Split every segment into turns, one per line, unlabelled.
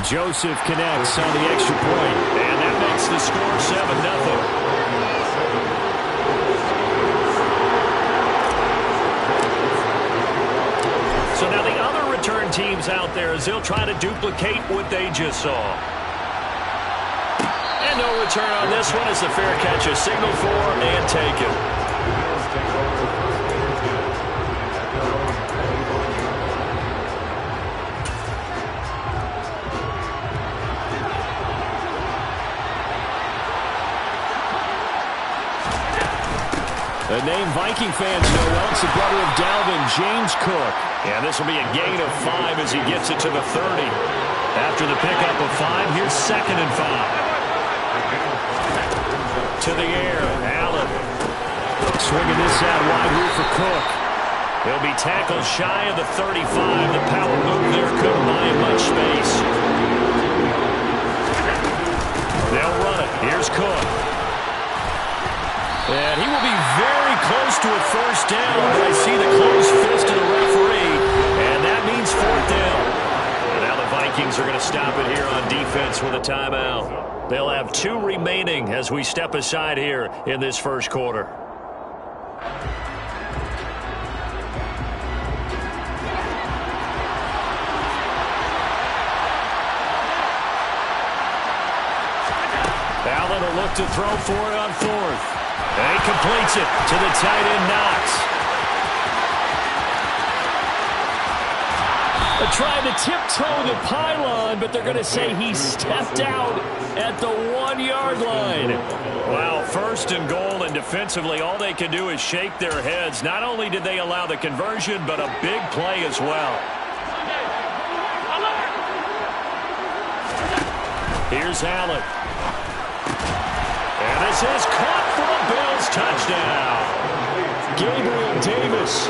Joseph connects on the extra point.
And that makes the score 7-0. So now the other return teams out there as they'll try to duplicate what they just saw. And no return on this one as the fair catch is signaled for and taken.
The name Viking fans know well, it's the brother of Dalvin, James Cook.
And this will be a gain of 5 as he gets it to the 30. After the pickup of 5, here's 2nd and 5. To the air, Allen.
Swinging this out wide route for Cook.
He'll be tackled shy of the 35. The power move there couldn't buy him much space. They'll run it. Here's Cook. And he will be very close to a first down, but I see the closed fist of the referee, and that means 4th down. And now the Vikings are going to stop it here on defense with a timeout. They'll have 2 remaining as we step aside here in this first quarter. Allen will look to throw for it on 4th. And he completes it to the tight end, Knox.
They're trying to tiptoe the pylon, but they're going to say he stepped out at the 1-yard line.
Wow, 1st and goal, and defensively all they can do is shake their heads. Not only did they allow the conversion, but a big play as well. Here's Allen. And this is caught for a Bills touchdown.
Gabriel Davis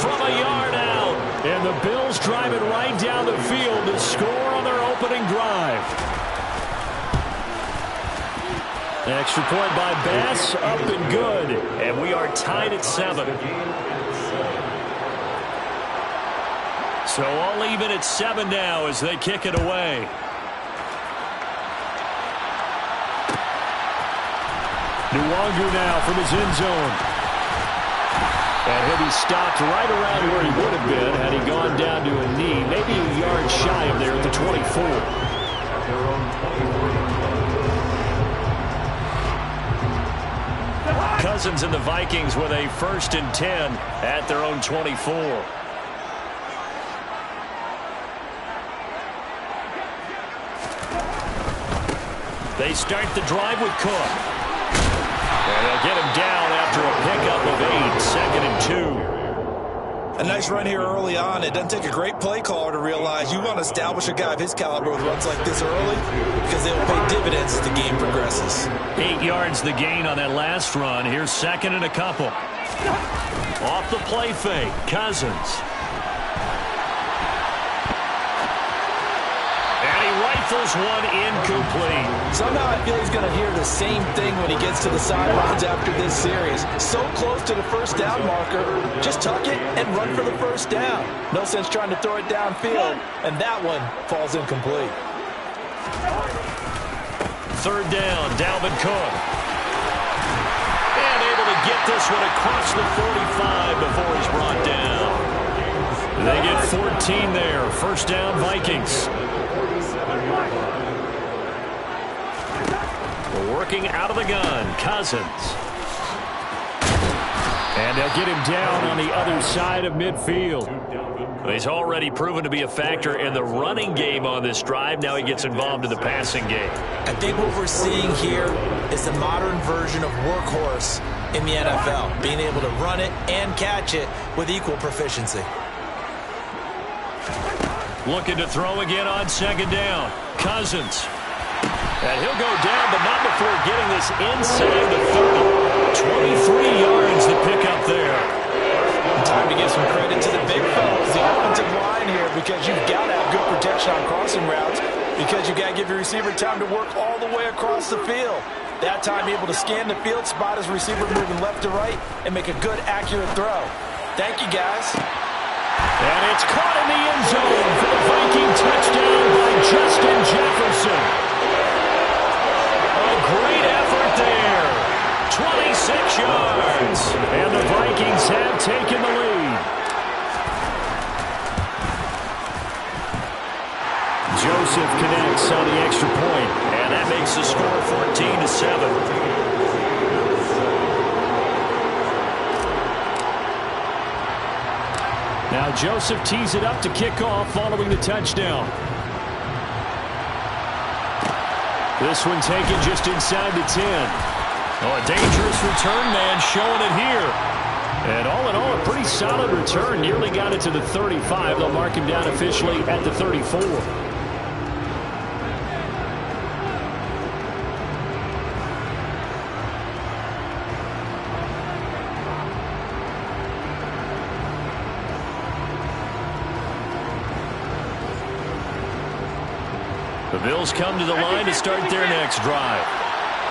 from a yard out. And the Bills drive it right down the field to score on their opening drive. Extra point by Bass, up and good.
And we are tied at 7. So all even at 7 now as they kick it away.
Nwangu now from his end zone. And he'll be stopped right around where he would have been had he gone down to a knee, maybe a yard shy of there at the 24.
Cousins and the Vikings with a 1st and 10 at their own 24. They start the drive with Cook. And they'll get him down after a pickup of 8, 2nd and 2.
A nice run here early on. It doesn't take a great play caller to realize you want to establish a guy of his caliber with runs like this early because they will pay dividends as the game progresses.
8 yards the gain on that last run. Here's 2nd and a couple. Off the play fake, Cousins. Rifles one incomplete.
Somehow I feel he's going to hear the same thing when he gets to the sidelines after this series. So close to the first down marker. Just tuck it and run for the first down. No sense trying to throw it downfield. And that one falls incomplete.
3rd down, Dalvin Cook. And able to get this one across the 45 before he's brought down. They get 14 there. 1st down, Vikings. Working out of the gun, Cousins.
And they'll get him down on the other side of midfield.
He's already proven to be a factor in the running game on this drive. Now he gets involved in the passing game.
I think what we're seeing here is the modern version of workhorse in the NFL, being able to run it and catch it with equal proficiency.
Looking to throw again on 2nd down. Cousins. And he'll go down, but not before getting this inside the 30. 23 yards to pick up there.
Time to give some credit to the big fellas, the offensive line here, because you've got to have good protection on crossing routes, because you've got to give your receiver time to work all the way across the field. That time able to scan the field, spot his receiver moving left to right, and make a good, accurate throw. Thank you, guys.
And it's caught in the end zone for the Viking touchdown by Justin Jones.
yards.
And the Vikings have taken the lead. Joseph connects on the extra point.
And that makes the score 14-7.
Now Joseph tees it up to kick off following the touchdown. This one taken just inside the 10.
Oh, a dangerous return man showing it here.
And all in all, a pretty solid return. Nearly got it to the 35. They'll mark him down officially at the 34.
The Bills come to the line to start their next drive.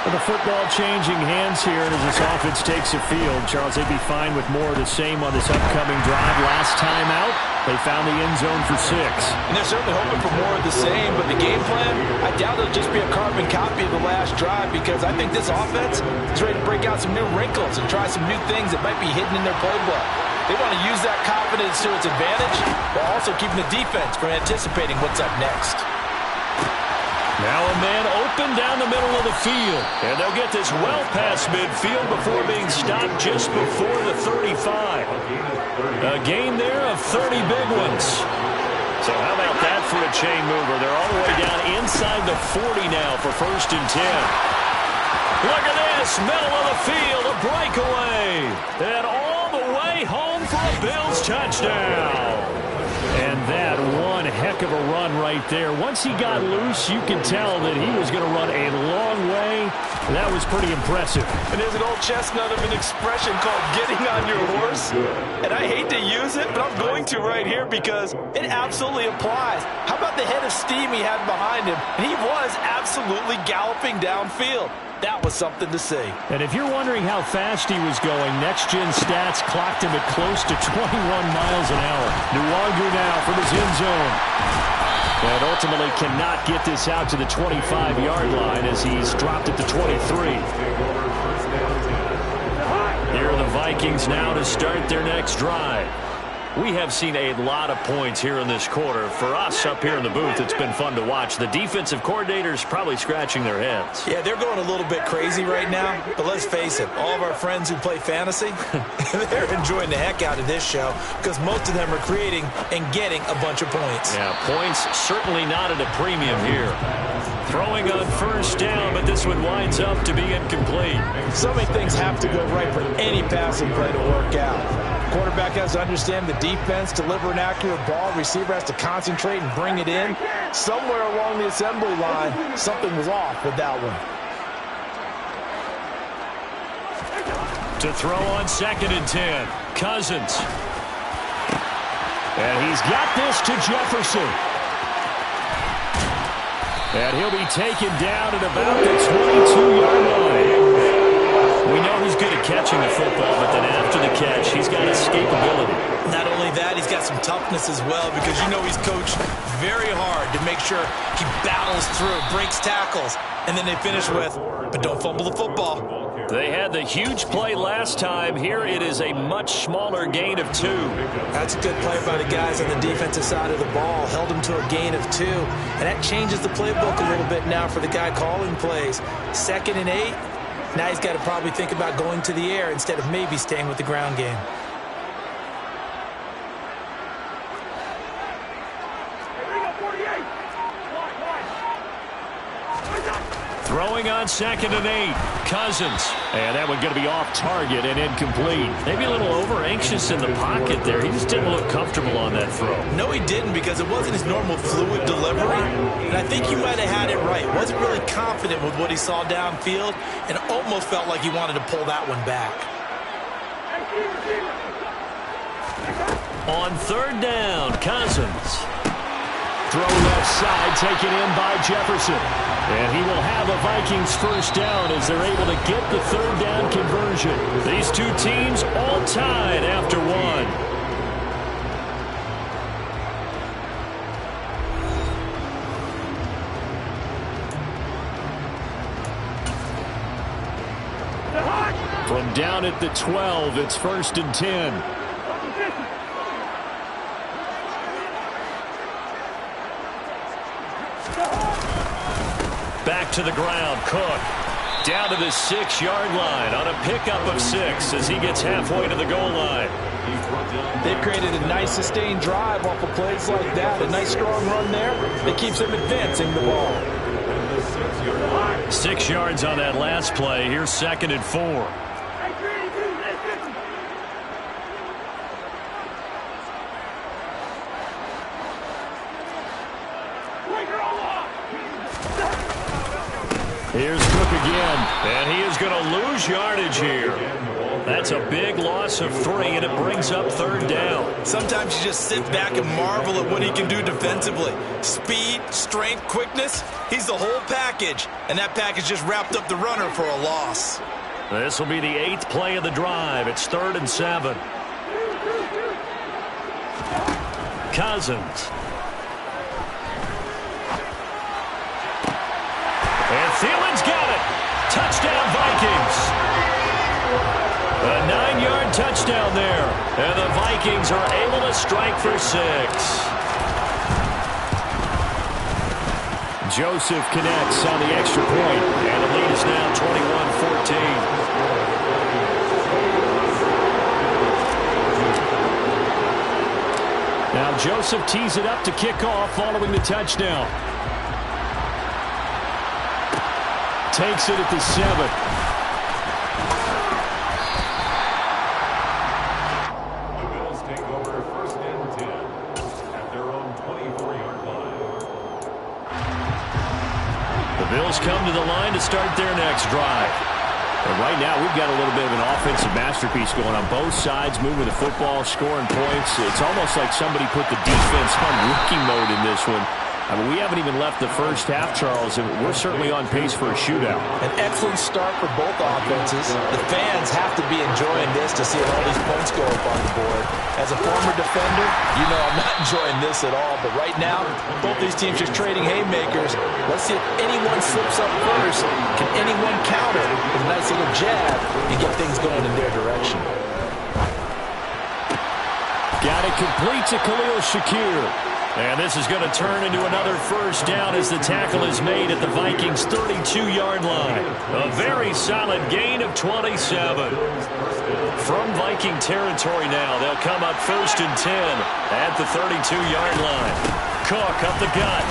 Well, the football changing hands here as this offense takes the field. Charles, they'd be fine with more of the same on this upcoming drive. Last time out, they found the end zone for 6.
And they're certainly hoping for more of the same, but the game plan, I doubt it'll just be a carbon copy of the last drive, because I think this offense is ready to break out some new wrinkles and try some new things that might be hidden in their playbook. They want to use that confidence to its advantage while also keeping the defense from anticipating what's up next.
Now a man open down the middle of the field. And they'll get this well past midfield before being stopped just before the 35. A gain there of 30 big ones. So how about that for a chain mover? They're all the way down inside the 40 now for 1st and 10. Look at this, middle of the field, a breakaway. And all the way home for a Bills touchdown.
And that one heck of a run right there. Once he got loose, you could tell that he was going to run a long way. That was pretty impressive.
And there's an old chestnut of an expression called getting on your horse. And I hate to use it, but I'm going to right here because it absolutely applies. How about the head of steam he had behind him? And he was absolutely galloping downfield. That was something to see.
And if you're wondering how fast he was going, next-gen stats clocked him at close to 21 miles an hour. Nwangu now from his end zone. And ultimately cannot get this out to the 25-yard line as he's dropped at the 23.
Here are the Vikings now to start their next drive. We have seen a lot of points here in this quarter. For us up here in the booth, it's been fun to watch. The defensive coordinators probably scratching their heads.
Yeah, they're going a little bit crazy right now. But let's face it, all of our friends who play fantasy, they're enjoying the heck out of this show because most of them are creating and getting a bunch of points.
Yeah, points certainly not at a premium here. Throwing on 1st down, but this one winds up to be incomplete.
So many things have to go right for any passing play to work out. Quarterback has to understand the defense, deliver an accurate ball. Receiver has to concentrate and bring it in. Somewhere along the assembly line, something was off with that one.
To throw on 2nd and 10, Cousins.
And he's got this to Jefferson. And he'll be taken down at about the 22-yard line.
We know he's good at catching the football, but then after the catch, he's got escapability.
Not only that, he's got some toughness as well because you know he's coached very hard to make sure he battles through, breaks tackles, and then they finish with, but don't fumble the football.
They had the huge play last time. Here it is a much smaller gain of 2.
That's a good play by the guys on the defensive side of the ball. Held him to a gain of 2. And that changes the playbook a little bit now for the guy calling plays. 2nd and 8. Now he's got to probably think about going to the air instead of maybe staying with the ground game.
Throwing on 2nd and 8, Cousins.
And that one going to be off target and incomplete.
Maybe a little over-anxious in the pocket there. He just didn't look comfortable on that throw.
No, he didn't because it wasn't his normal fluid delivery. And I think he might have had it right. Wasn't really confident with what he saw downfield and almost felt like he wanted to pull that one back.
On 3rd down, Cousins.
Throw left side, taken in by Jefferson. And he will have a Vikings 1st down as they're able to get the 3rd down conversion.
These two teams all tied after 1.
From down at the 12, it's 1st and 10.
Back to the ground, Cook. Down to the 6-yard line on a pickup of 6 as he gets halfway to the goal line.
They've created a nice sustained drive off of plays like that. A nice strong run there that keeps them advancing the ball.
6 yards on that last play. Here's 2nd and 4.
Here's Cook again.
And he is going to lose yardage here. That's a big loss of 3, and it brings up 3rd down.
Sometimes you just sit back and marvel at what he can do defensively. Speed, strength, quickness, he's the whole package. And that package just wrapped up the runner for a loss.
This will be the 8th play of the drive. It's 3rd and 7. Cousins. And Thielen's got it. Touchdown, Vikings. A 9-yard touchdown there. And the Vikings are able to strike for 6.
Joseph connects on the extra point.
And the lead is now 21-14.
Now Joseph tees it up to kick off following the touchdown. Takes it at the 7.
Bills come to the line to start their next drive.
And right now, we've got a little bit of an offensive masterpiece going on both sides, moving the football, scoring points. It's almost like somebody put the defense on rookie mode in this one. I mean, we haven't even left the first half, Charles, and we're certainly on pace for a shootout.
An excellent start for both offenses. The fans have to be enjoying this to see all these points go up on the board. As a former defender, you know I'm not enjoying this at all. But right now, both these teams just trading haymakers. Let's see if anyone slips up first. Can anyone counter with a nice little jab and get things going in their direction?
Got it complete to Khalil Shakir.
And this is going to turn into another 1st down as the tackle is made at the Vikings' 32-yard line. A very solid gain of 27. From Viking territory now, they'll come up 1st and 10 at the 32-yard line. Cook up the gut.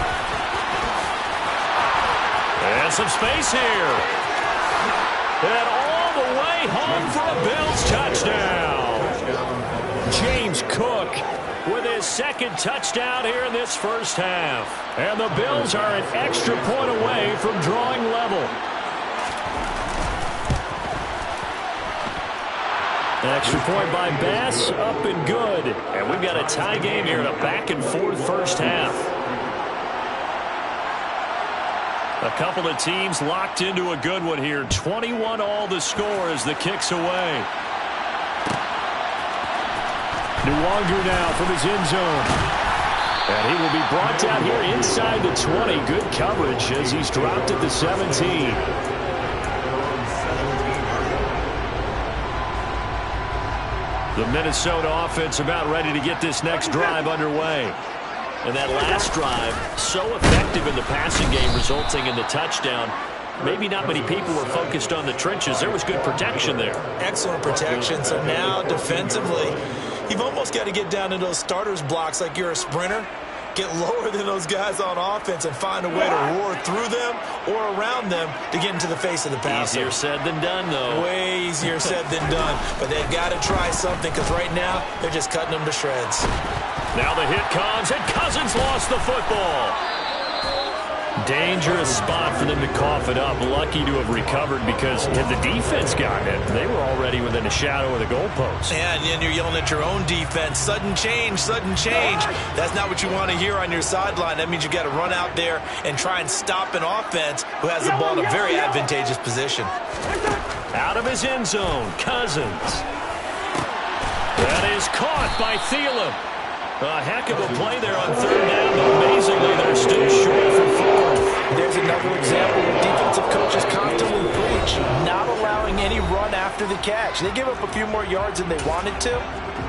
And some space here. And all the way home for a Bills touchdown.
James Cook
with his 2nd touchdown here in this first half. And the Bills are an extra point away from drawing level.
An extra point by Bass, up and good.
And we've got a tie game here in a back-and-forth first half. A couple of teams locked into a good one here. 21 all the score as the kick's away.
Nwonger now from his end zone. And he will be brought down here inside the 20. Good coverage as he's dropped at the 17.
The Minnesota offense about ready to get this next drive underway. And that last drive, so effective in the passing game, resulting in the touchdown. Maybe not many people were focused on the trenches. There was good protection there.
Excellent protection. So now defensively, you've almost got to get down to those starters blocks like you're a sprinter. Get lower than those guys on offense and find a way to roar through them or around them to get into the face of the passer.
Easier said than done, though.
Way easier said than done. But they've got to try something because right now they're just cutting them to shreds.
Now the hit comes, and Cousins lost the football. Dangerous spot for them to cough it up. Lucky to have recovered because had the defense gotten it, they were already within a shadow of the goalpost.
Yeah, and then you're yelling at your own defense. Sudden change, sudden change. That's not what you want to hear on your sideline. That means you got to run out there and try and stop an offense who has the ball in a very advantageous position.
Out of his end zone, Cousins. That is caught by Thielen. A heck of a play there on 3rd down, but amazingly, they're still short for 4th.
There's another example where defensive coaches constantly preach, not allowing any run after the catch. They gave up a few more yards than they wanted to,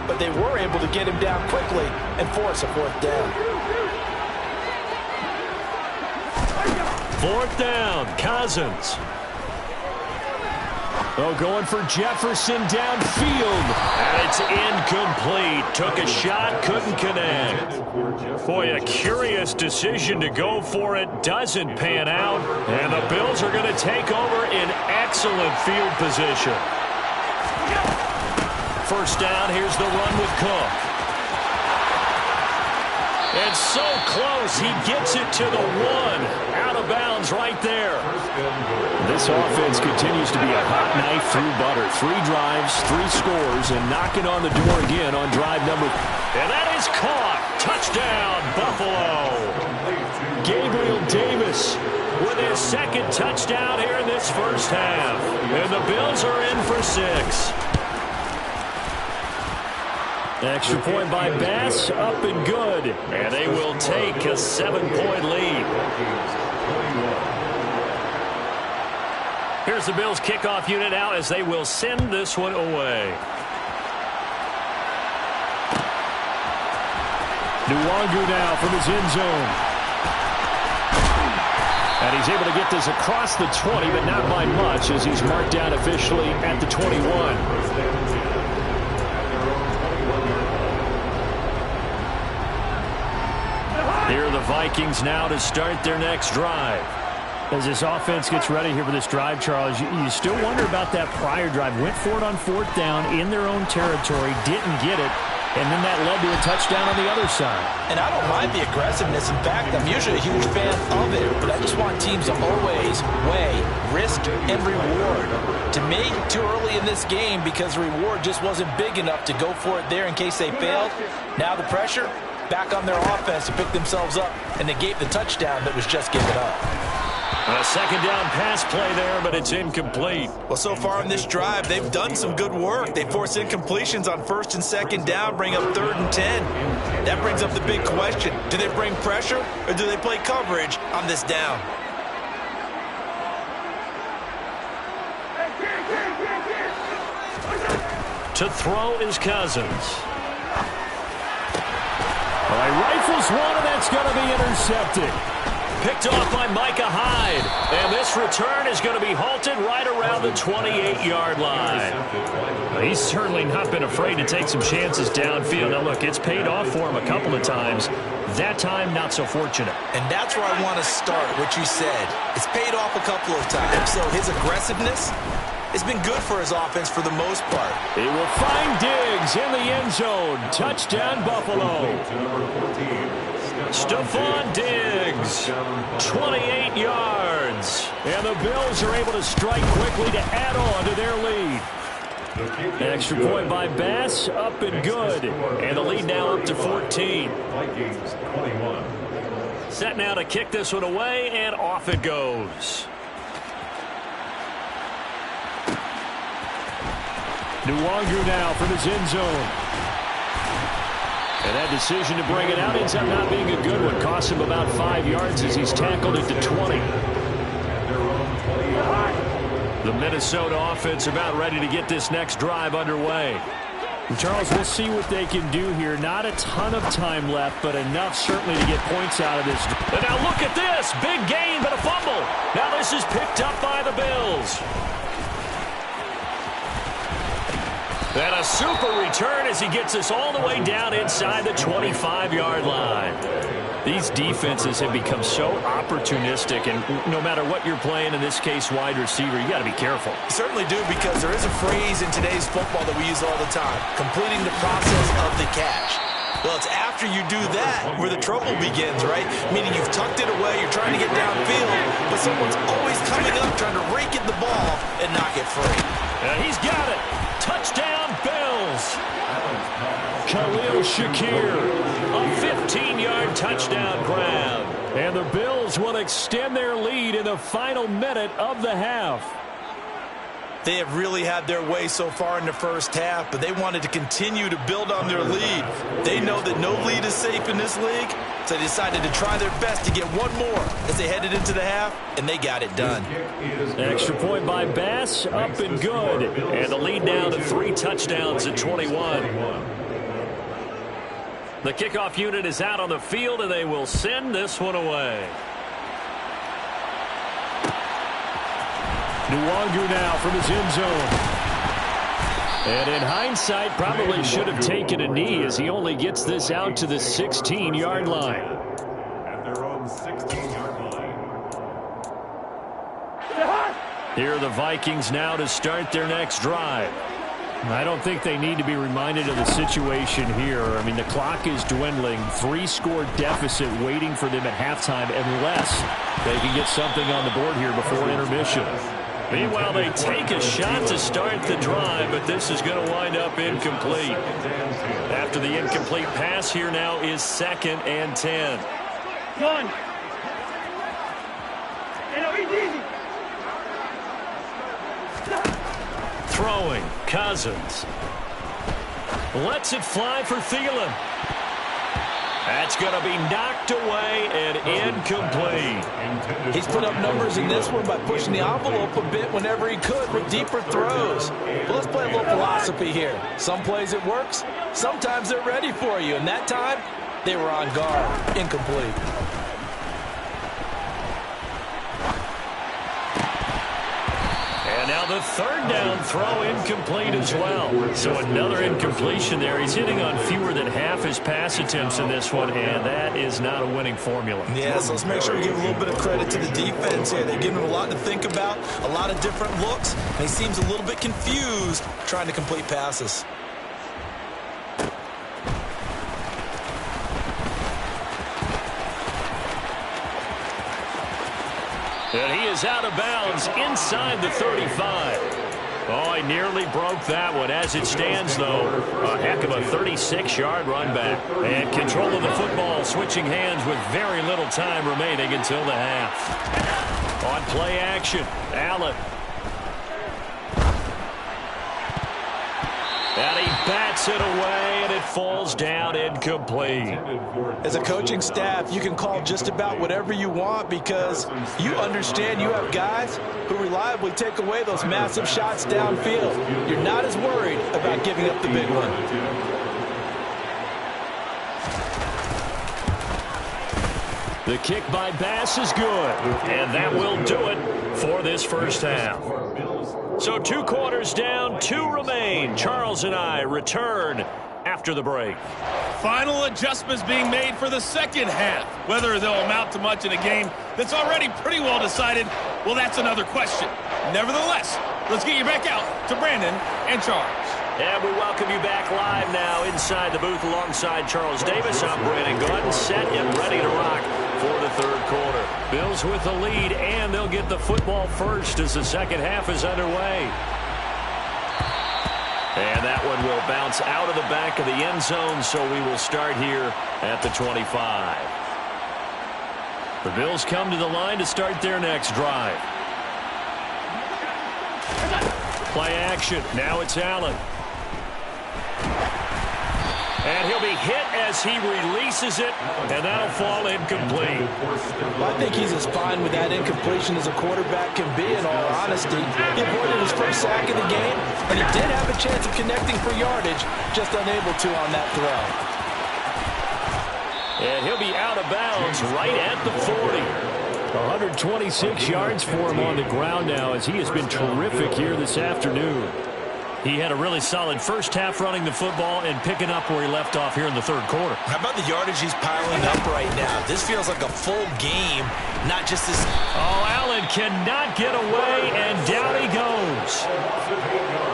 but they were able to get him down quickly and force a fourth down.
Fourth down, Cousins. Oh, going for Jefferson downfield.
And it's incomplete. Took a shot, couldn't connect. Boy, a curious decision to go for it. Doesn't pan out. And the Bills are going to take over in excellent field position. First down, here's the run with Cook. It's so close, he gets it to the one. Out of bounds right there.
This offense continues to be a hot knife through butter. 3 drives, 3 scores, and knocking on the door again on drive number.
And that is caught. Touchdown, Buffalo.
Gabriel Davis
with his second touchdown here in this first half. And the Bills are in for 6.
Extra point by Bass, up and good.
And they will take a 7-point lead. Here's the Bills kickoff unit out as they will send this one away.
Nwangu now from his end zone. And he's able to get this across the 20, but not by much as he's marked down officially at the 21.
Here are the Vikings now to start their next drive.
As this offense gets ready here for this drive, Charles, you still wonder about that prior drive. Went for it on 4th down in their own territory, didn't get it, and then that led to a touchdown on the other side.
And I don't mind the aggressiveness. In fact, I'm usually a huge fan of it, but I just want teams to always weigh risk and reward. To me, too early in this game because the reward just wasn't big enough to go for it there in case they failed. Now the pressure back on their offense to pick themselves up, and they gave the touchdown that was just given up.
A second down pass play there, but it's incomplete.
Well, so far in this drive, they've done some good work. They force incompletions on 1st and 2nd down, bring up 3rd and 10. That brings up the big question. Do they bring pressure, or do they play coverage on this down?
To throw is Cousins.
All right, rifles one, and that's going to be intercepted.
Picked off by Micah Hyde. And this return is going to be halted right around the 28-yard line.
He's certainly not been afraid to take some chances downfield. Now, look, it's paid off for him a couple of times. That time, not so fortunate.
And that's where I want to start, what you said. It's paid off a couple of times. So his aggressiveness has been good for his offense for the most part.
He will find Diggs in the end zone. Touchdown, Buffalo.
Stephon Diggs, 28 yards.
And the Bills are able to strike quickly to add on to their lead. Extra point by Bass, up and good. And the lead now up to 14.
Set now to kick this one away, and off it goes.
Nwangu now from his end zone. And that decision to bring it out ends up not being a good one. Cost him about 5 yards as he's tackled it to 20.
The Minnesota offense about ready to get this next drive underway.
And Charles, we'll see what they can do here. Not a ton of time left, but enough certainly to get points out of this.
And now look at this. Big gain, but a fumble. Now this is picked up by the Bills. And a super return as he gets us all the way down inside the 25-yard line.
These defenses have become so opportunistic, and no matter what you're playing, in this case wide receiver, you got to be careful.
You certainly do, because there is a phrase in today's football that we use all the time, completing the process of the catch. Well, it's after you do that where the trouble begins, right? Meaning you've tucked it away, you're trying to get downfield, but someone's always coming up trying to rake at the ball and knock it free.
And he's got it. Touchdown, Bills.
Khalil Shakir.
A 15-yard touchdown grab.
And the Bills will extend their lead in the final minute of the half.
They have really had their way so far in the first half, but they wanted to continue to build on their lead. They know that no lead is safe in this league, So they decided to try their best to get one more as they headed into the half, and they got it done.
Extra point by Bass, up and good. And the lead now to 3 touchdowns at 21. The kickoff unit is out on the field, and they will send this one away. Nwangu now from his end zone. And in hindsight, probably should have taken a knee as he only gets this out to the 16-yard line.
At their own 16-yard line.
Here are the Vikings now to start their next drive. I don't think they need to be reminded of the situation here. I mean, the clock is dwindling. 3-score deficit waiting for them at halftime unless they can get something on the board here before intermission. Meanwhile, they take a shot to start the drive, but this is going to wind up incomplete. After the incomplete pass, here now is 2nd and 10.
One.
Throwing, Cousins. Lets it fly for Thielen. That's going to be knocked away and incomplete.
He's put up numbers in this one by pushing the envelope a bit whenever he could with deeper throws. But let's play a little philosophy here. Some plays it works. Sometimes they're ready for you. And that time, they were on guard. Incomplete.
And now the 3rd down throw incomplete as well. So another incompletion there. He's hitting on fewer than half his pass attempts in this one, and that is not a winning formula.
Yeah, so let's make sure we give a little bit of credit to the defense here. They're giving him a lot to think about, a lot of different looks, and he seems a little bit confused trying to complete passes.
And he is out of bounds inside the 35. Oh, he nearly broke that one. As it stands, though, a heck of a 36-yard run back. And control of the football, switching hands with very little time remaining until the half. On play action, Allen. And he bats it away, and it falls down incomplete.
As a coaching staff, you can call just about whatever you want because you understand you have guys who reliably take away those massive shots downfield. You're not as worried about giving up the big one.
The kick by Bass is good, and that will do it for this first half. So 2 quarters down, 2 remain. Charles and I return after the break.
Final adjustments being made for the second half. Whether they'll amount to much in a game that's already pretty well decided, well, that's another question. Nevertheless, let's get you back out to Brandon and Charles.
And we welcome you back live now inside the booth alongside Charles Davis. I'm Brandon Gordon, set and ready to rock for the 3rd quarter. Bills with the lead, and they'll get the football first as the second half is underway. And that one will bounce out of the back of the end zone, so we will start here at the 25. The Bills come to the line to start their next drive. Play action. Now it's Allen. And he'll be hit as he releases it, and that'll fall incomplete.
Well, I think he's as fine with that incompletion as a quarterback can be, in all honesty. He avoided his first sack of the game, and he did have a chance of connecting for yardage, just unable to on that throw.
And he'll be out of bounds right at the 40. 126 yards for him on the ground now, as he has been terrific here this afternoon. He had a really solid first half running the football and picking up where he left off here in the 3rd quarter.
How about the yardage he's piling up right now? This feels like a full game, not just this.
Oh, Allen cannot get away, and down he goes.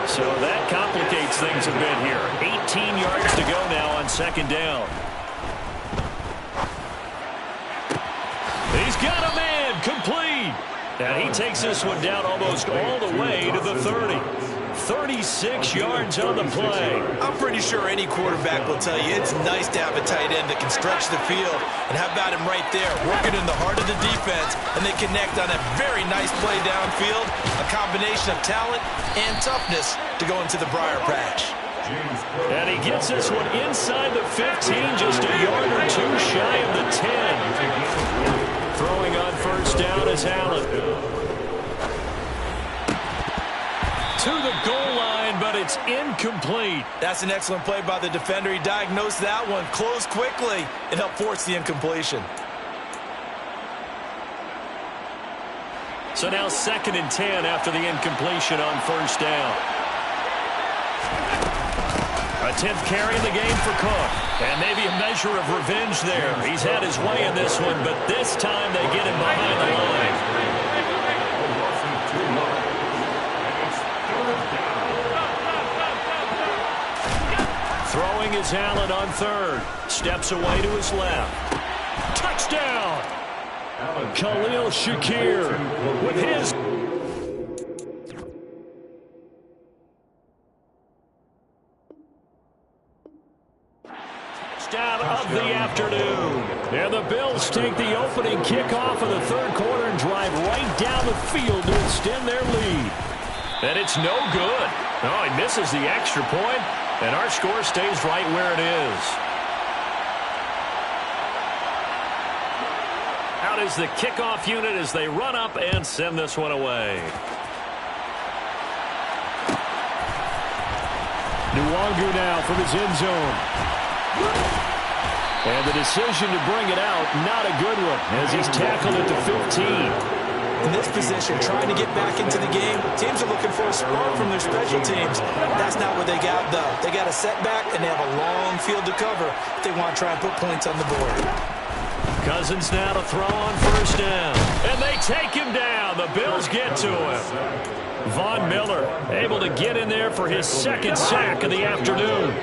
So that complicates things a bit here. 18 yards to go now on 2nd down. He's got a man, complete. And he takes this one down almost all the way to the 30. 36 yards on the play.
I'm pretty sure any quarterback will tell you it's nice to have a tight end that can stretch the field. And how about him right there, working in the heart of the defense, and they connect on a very nice play downfield, a combination of talent and toughness to go into the briar patch.
And he gets this one inside the 15, just a yard or 2 shy of the 10.
is Allen. To the goal line, but it's incomplete.
That's an excellent play by the defender. He diagnosed that one, closed quickly, and helped force the incompletion.
So now 2nd and 10 after the incompletion on first down. A 10th carry in the game for Cook. And maybe a measure of revenge there. He's had his way in this one, but this time they get him behind the line. Throwing is Allen on 3rd. Steps away to his left. Touchdown! Khalil Shakir with his... touchdown of the afternoon. And the Bills take the opening kickoff of the 3rd quarter and drive right down the field to extend their lead. And it's no good. Oh, he misses the extra point, and our score stays right where it is. Out is the kickoff unit as they run up and send this one away.
Nwangu now from his end zone. And the decision to bring it out, not a good one, as he's tackled at the 15.
In this position, trying to get back into the game, teams are looking for a spark from their special teams. That's not what they got, though. They got a setback, and they have a long field to cover if they want to try and put points on the board.
Cousins now to throw on first down. And they take him down. The Bills get to him. Von Miller able to get in there for his 2nd sack of the afternoon.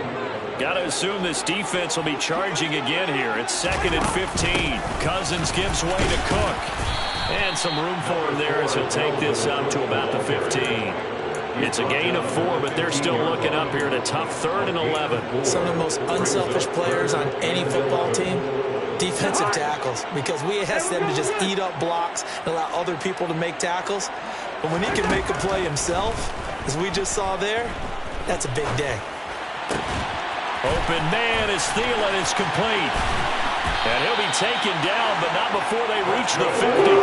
Got to assume this defense will be charging again here. It's 2nd and 15. Cousins gives way to Cook. And some room for him there as he'll take this up to about the 15. It's a gain of 4, but they're still looking up here at a tough 3rd and 11.
Some of the most unselfish players on any football team, defensive tackles, because we ask them to just eat up blocks and allow other people to make tackles. But when he can make a play himself, as we just saw there, that's a big day.
Open man is Thielen. It's complete. And he'll be taken down, but not before they reach the 50.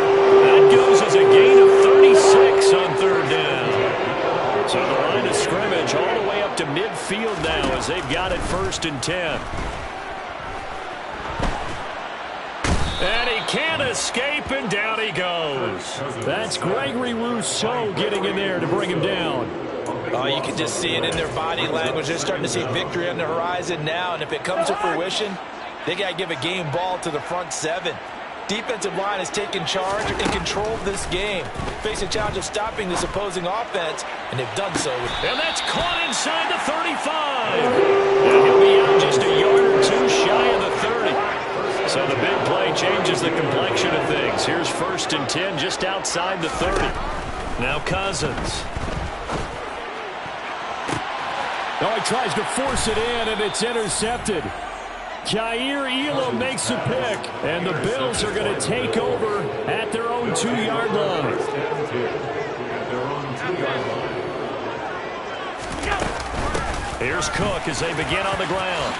That goes as a gain of 36 on 3rd down. So the line of scrimmage all the way up to midfield now as they've got it 1st and 10. And he can't escape, and down he goes.
That's Gregory Rousseau getting in there to bring him down.
Oh, you can just see it in their body language. They're starting to see victory on the horizon now, and if it comes to fruition, they got to give a game ball to the front 7. Defensive line has taken charge and controlled this game. Face a challenge of stopping this opposing offense, and they've done so.
And that's caught inside the 35. And he'll be out just a yard or 2 shy of the 30. So the big play changes the complexion of things. Here's 1st and 10 just outside the 30. Now Cousins.
Oh, he tries to force it in, and it's intercepted. Jair Elam makes a pick, and the Bills are going to take over at their own 2-yard line.
Here's Cook as they begin on the ground.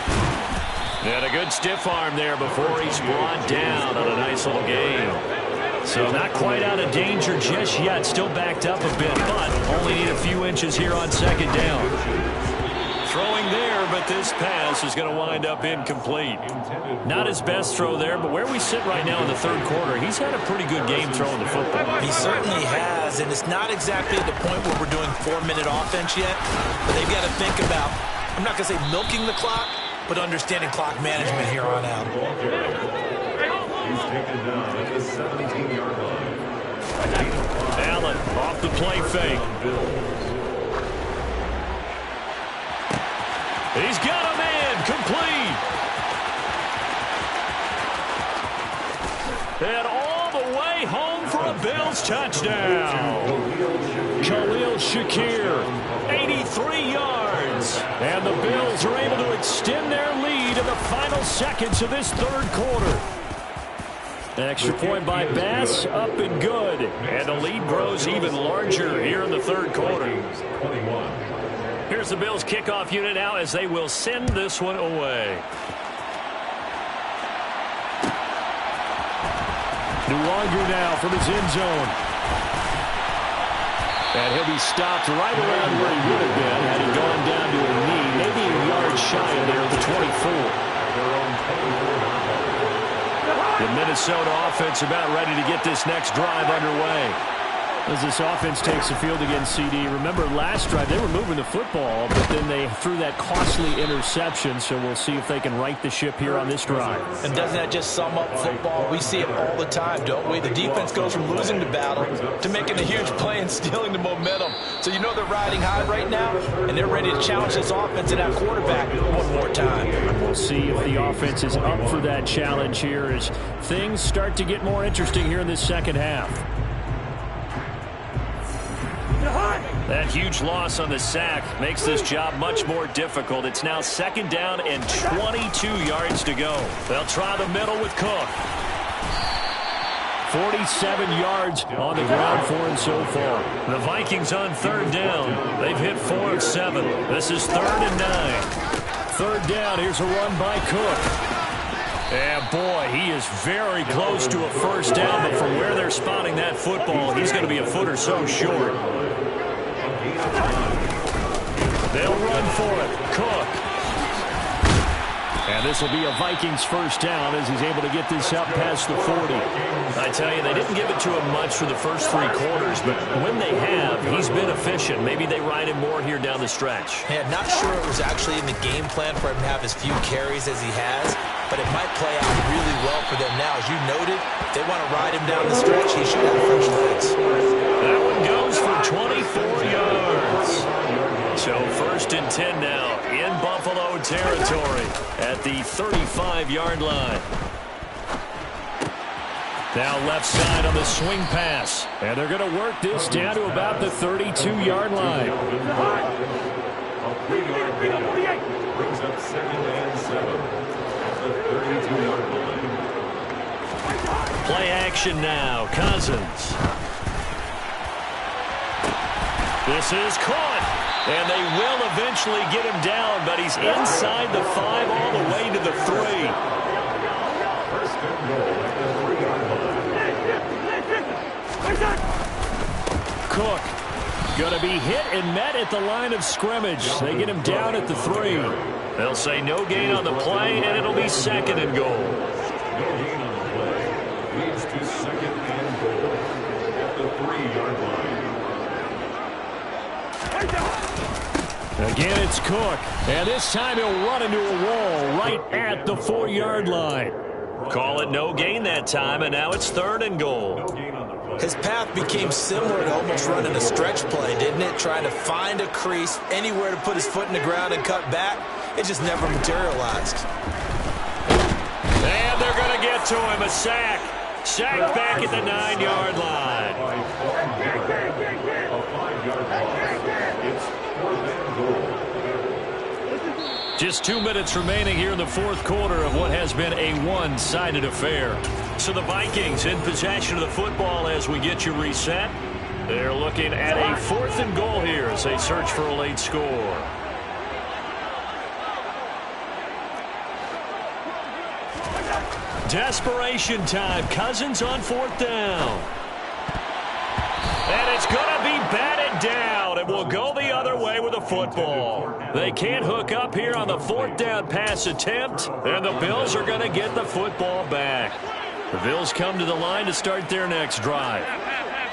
And a good stiff arm there before he's brought down on a nice little game. So not quite out of danger just yet. Still backed up a bit, but only need a few inches here on 2nd down. Throwing there, but this pass is going to wind up incomplete. Not his best throw there, but where we sit right now in the 3rd quarter, he's had a pretty good game throwing the football.
He certainly has, and it's not exactly at the point where we're doing 4-minute offense yet, but they've got to think about, I'm not going to say milking the clock, but understanding clock management here on out.
He's taken down at the 17-yard line.
Allen off the play fake. He's got a man complete. And all the way home for a Bills touchdown.
Khalil Shakir, 83 yards. And the Bills are able to extend their lead in the final seconds of this 3rd quarter. Extra point by Bass, up and good.
And the lead grows even larger here in the 3rd quarter.
21.
Here's the Bills kickoff unit now as they will send this one away.
Nuwanger now from his end zone. And he'll be stopped right around where he would have been had he gone down to a knee, maybe a yard shy of there at the 24. The Minnesota offense about ready to get this next drive underway. As this offense takes the field against CD, remember last drive they were moving the football, but then they threw that costly interception, so we'll see if they can right the ship here on this drive.
And doesn't that just sum up football? We see it all the time, don't we? The defense goes from losing the battle to making a huge play and stealing the momentum. So you know they're riding high right now, and they're ready to challenge this offense and that quarterback one more time.
We'll see if the offense is up for that challenge here as things start to get more interesting here in this second half.
That huge loss on the sack makes this job much more difficult. It's now 2nd down and 22 yards to go. They'll try the middle with Cook.
47 yards on the ground for him so far.
The Vikings on 3rd down. They've hit 4 of 7. This is 3rd and 9.
3rd down. Here's a run by Cook.
And boy, he is very close to a 1st down, but from where they're spotting that football, he's going to be a foot or so short.
They'll run for it. Cook. And this will be a Vikings 1st down as he's able to get this up past the 40.
I tell you, they didn't give it to him much for the first 3 quarters, but when they have, he's been efficient. Maybe they ride him more here down the stretch.
Yeah, not sure it was actually in the game plan for him to have as few carries as he has, but it might play out really well for them now. As you noted, if they want to ride him down the stretch, he should have fresh legs.
That one goes for 24 yards. So 1st and 10 now in Buffalo territory at the 35-yard line.
Now left side on the swing pass. And they're going to work this down to about the 32-yard line.
A 3-yard gain brings up 2nd and 7 at the 32-yard line.
Play action now. Cousins. This is caught. And they will eventually get him down, but he's inside the 5 all the way to the 3.
1st and goal at the 3-yard line.
Cook going to be hit and met at the line of scrimmage. They get him down at the 3.
They'll say no gain on the play, and it'll be 2nd and goal.
No gain on the play. Leads to 2nd and goal at the 3-yard line.
Again, it's Cook. And this time he'll run into a wall right at the 4-yard line.
Call it no gain that time, and now it's 3rd and goal.
His path became similar to almost running a stretch play, didn't it? Trying to find a crease, anywhere to put his foot in the ground and cut back. It just never materialized.
And they're going to get to him. A sack. Sacked back at the 9-yard line.
A 5-yard loss. It's 4th and goal.
Just 2 minutes remaining here in the 4th quarter of what has been a one-sided affair.
So the Vikings in possession of the football as we get you reset. They're looking at a 4th and goal here as they search for a late score. Desperation time. Cousins on 4th down. And it's going to be batted down. It will go the other way with the football. They can't hook up here on the 4th down pass attempt, and the Bills are going to get the football back. The Bills come to the line to start their next drive.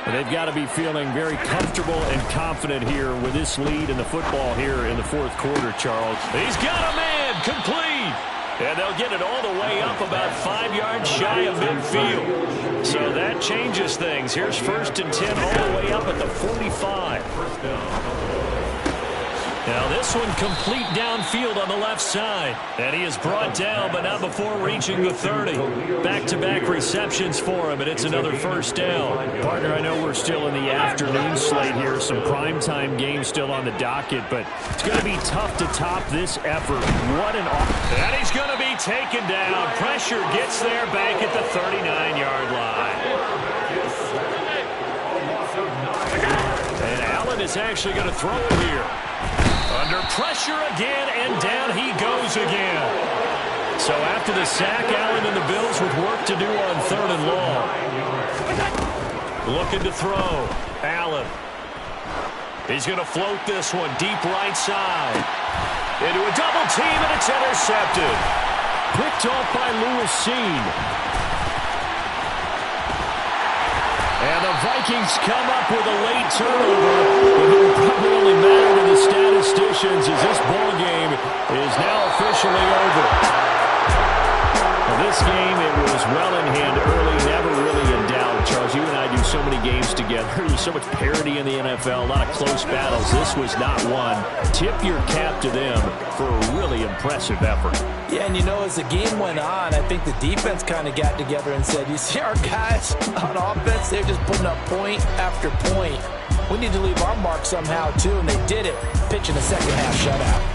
They've got to be feeling very comfortable and confident here with this lead in the football here in the 4th quarter, Charles.
He's got a man complete. And they'll get it all the way up about 5 yards shy of midfield. So that changes things. Here's 1st and 10 all the way up at the 45. Now this one complete downfield on the left side. And he is brought down, but not before reaching the 30. Back-to-back receptions for him, and it's another 1st down.
Partner, I know we're still in the afternoon slate here. Some primetime games still on the docket, but it's going to be tough to top this effort. What an offense.
And he's going to be taken down. Pressure gets there back at the 39-yard line. And Allen is actually going to throw it here. Under pressure again, and down he goes again.
So after the sack, Allen and the Bills with work to do on 3rd and long.
Looking to throw. Allen. He's going to float this one deep right side. Into a double team, and it's intercepted.
Picked off by Lewis Seen. And the Vikings come up with a late turnover, but it will probably only matter to the statisticians as this ball game is now officially over. Well, this game, it was well in hand early, never really in doubt. Charles, you and I do so many games together. There's so much parity in the NFL, a lot of close battles. This was not one. Tip your cap to them for a really impressive effort.
Yeah, and you know, as the game went on, I think the defense kind of got together and said, you see our guys on offense, they're just putting up point after point. We need to leave our mark somehow, too, and they did it, pitching a second-half shutout.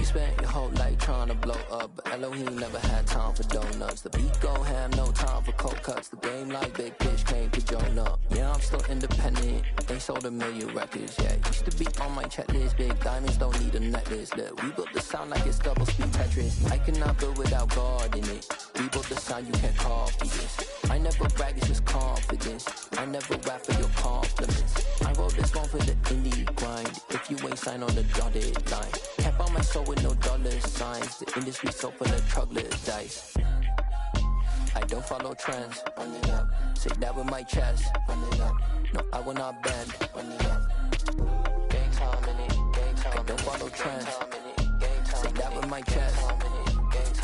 Spent your whole life trying to blow up, but Elohim never had time for donuts. The beat go ham, no time for cold cuts. The game like Big Pitch came to join up. Yeah, I'm still independent. They sold 1 million records. Yeah, used to be on my checklist. Big diamonds don't need a necklace. Look, we built the sound like it's double speed Tetris. I cannot build without God in it. We built the sound, you can't copy this. I never brag, it's just confidence. I never rap for your compliments. I wrote this one for the indie grind. If you ain't signed on the dotted line, can't find my soul with no dollar signs. The industry so full of troglodytes. I don't follow trends. Run it up. Say that with my chest. Run it up. No, I will not bend. Run it up. Gang time in it. Gang time. I don't follow trends. Say that with my chest.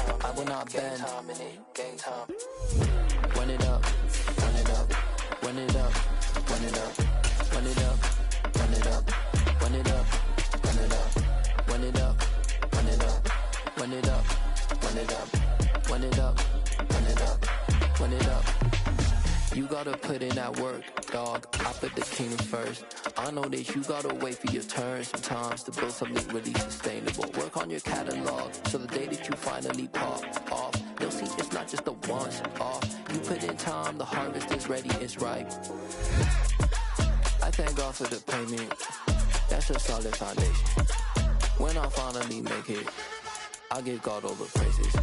No, I will not bend. Gang time. Run it up. Run it up. Run it up. Run it up. Run it up. Run it up. Run it up. Run it up. Run it up. Run it up. Run it up. Run it up. Run it up. Run it up. Run it up. You gotta put in that work, dog. I put the kingdom first. I know that you gotta wait for your turn sometimes to build something really sustainable. Work on your catalog so the day that you finally pop off, you'll see it's not just a once off. You put in time, the harvest is ready, it's ripe. I thank God for the payment. That's a solid foundation. When I finally make it, I'll give God all the praises.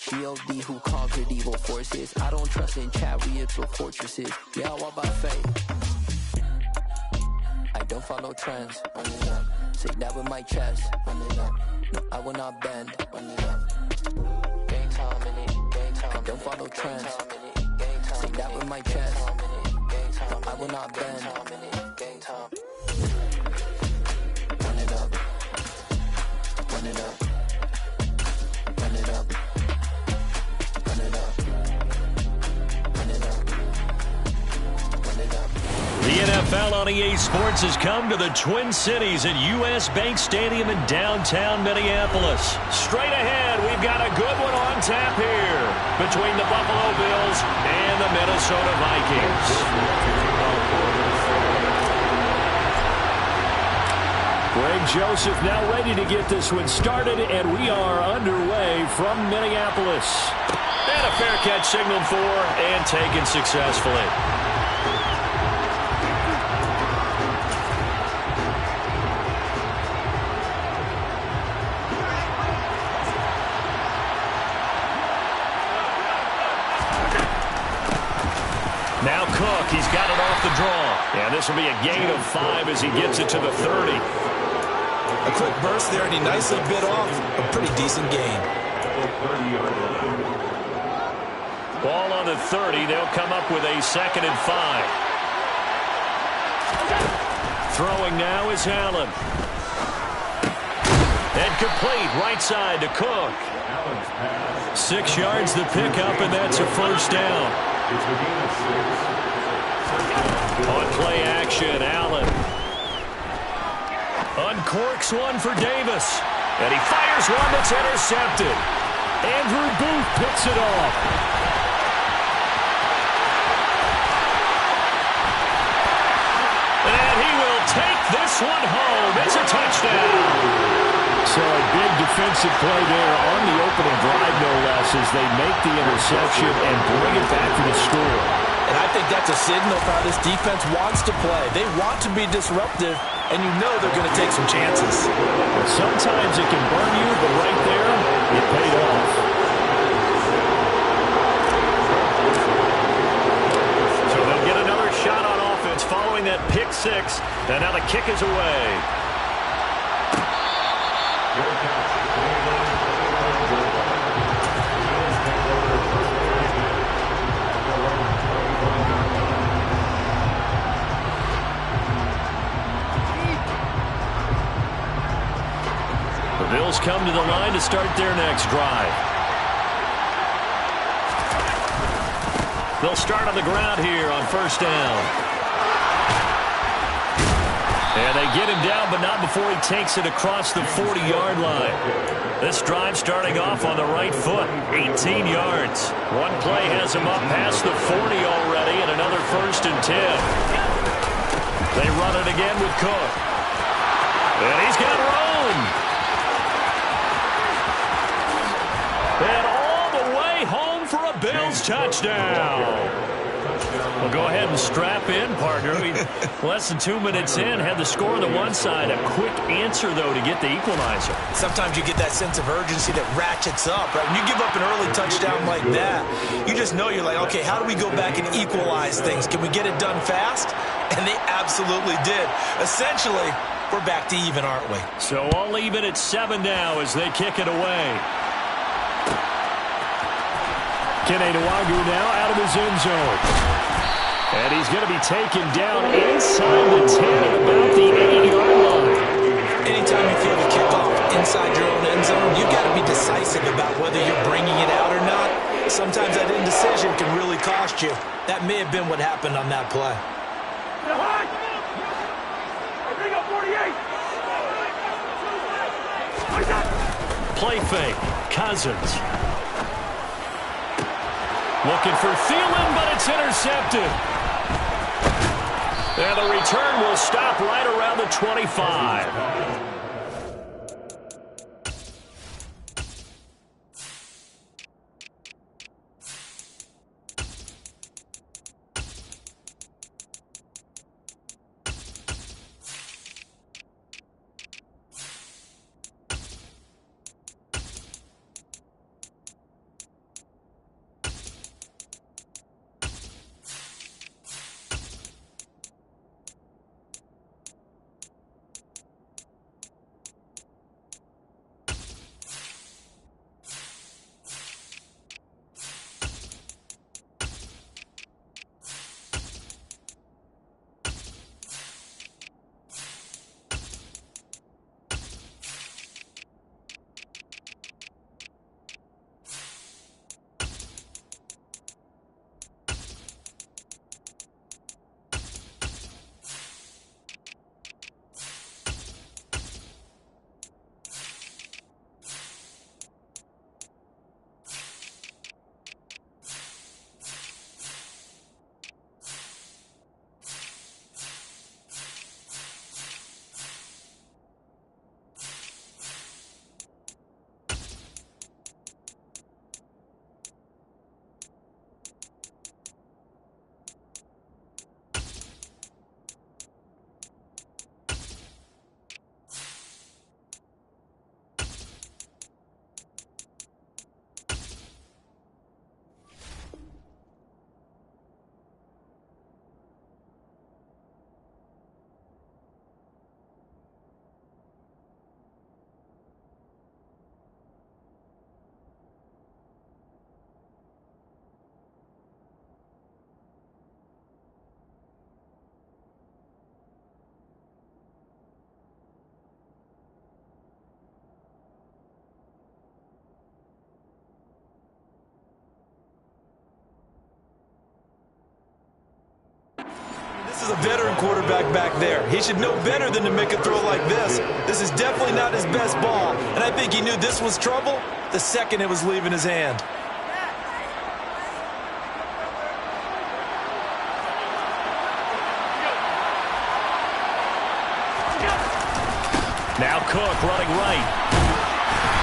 G.O.D. who conquered evil forces. I don't trust in chariots or fortresses. Yeah, I walk by faith. I don't follow trends. Run it up. Say that with my chest. Run it up. No, I will not bend. Run it up. Gang time in it. Gang time. I don't follow trends. Say that with my chest. No, I will not bend. Gang time. Run it up. Run it up. Run it up. Run it up. Run it up. Run it up.
The NFL on EA Sports has come to the Twin Cities at U.S. Bank Stadium in downtown Minneapolis. Straight ahead, we've got a good one on tap here between the Buffalo Bills and the Minnesota Vikings.
Greg Joseph now ready to get this one started, and we are underway from Minneapolis.
And a fair catch signaled for and taken successfully. Now Cook, he's got it off the draw. And this will be a gain of 5 as he gets it to the 30.
A quick burst there, and he nicely bit off a pretty decent gain.
Ball on the 30. They'll come up with a 2nd and 5. Throwing now is Allen. And complete right side to Cook. 6 yards the pickup, and that's a first down. On play action, Allen uncorks one for Davis. And he fires one that's intercepted.
Andrew Booth picks it off.
And he will take this one home. It's a touchdown.
So a big defensive play there on the opening drive, no less, as they make the interception and bring it back for the score.
And I think that's a signal for how this defense wants to play. They want to be disruptive, and you know they're going to take some chances.
Sometimes it can burn you, but right there, it paid off.
So they'll get another shot on offense following that pick 6. And now the kick is away. The Bills come to the line to start their next drive. They'll start on the ground here on first down. And they get him down, but not before he takes it across the 40-yard line. This drive starting off on the right foot, 18 yards. One play has him up past the 40 already, and another 1st and 10. They run it again with Cook. And he's got room. And all the way home for a Bills touchdown. Well, go ahead and strap in, partner. Less than 2 minutes in, had the score on the one side. A quick answer, though, to get the equalizer.
Sometimes you get that sense of urgency that ratchets up, right? When you give up an early touchdown like that, you just know you're like, okay, how do we go back and equalize things? Can we get it done fast? And they absolutely did. Essentially, we're back to even, aren't we?
So all even at 7 now as they kick it away.
Kene Nwangwu now out of his end zone.
And he's going to be taken down inside the 10 at about the 8-yard line.
Anytime you feel the kickoff inside your own end zone, you've got to be decisive about whether you're bringing it out or not. Sometimes that indecision can really cost you. That may have been what happened on that play.
Play fake. Cousins. Looking for Thielen, but it's intercepted. And the return will stop right around the 25.
quarterback back there. He should know better than to make a throw like this. This is definitely not his best ball, and I think he knew this was trouble the second it was leaving his hand.
Now Cook running right.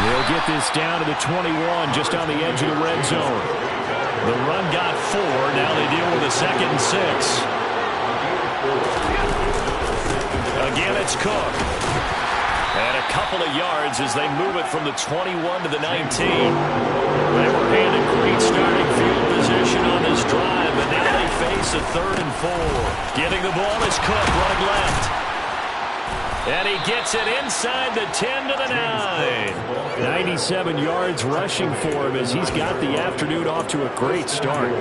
They'll get this down to the 21, just on the edge of the red zone. The run got 4. Now they deal with a 2nd and 6. Again, it's Cook. And a couple of yards as they move it from the 21 to the 19. They were handed great starting field position on this drive, but now they face a 3rd and 4. Getting the ball is Cook running left. And he gets it inside the 10 to the 9. 97 yards rushing for him as he's got the afternoon off to a great start.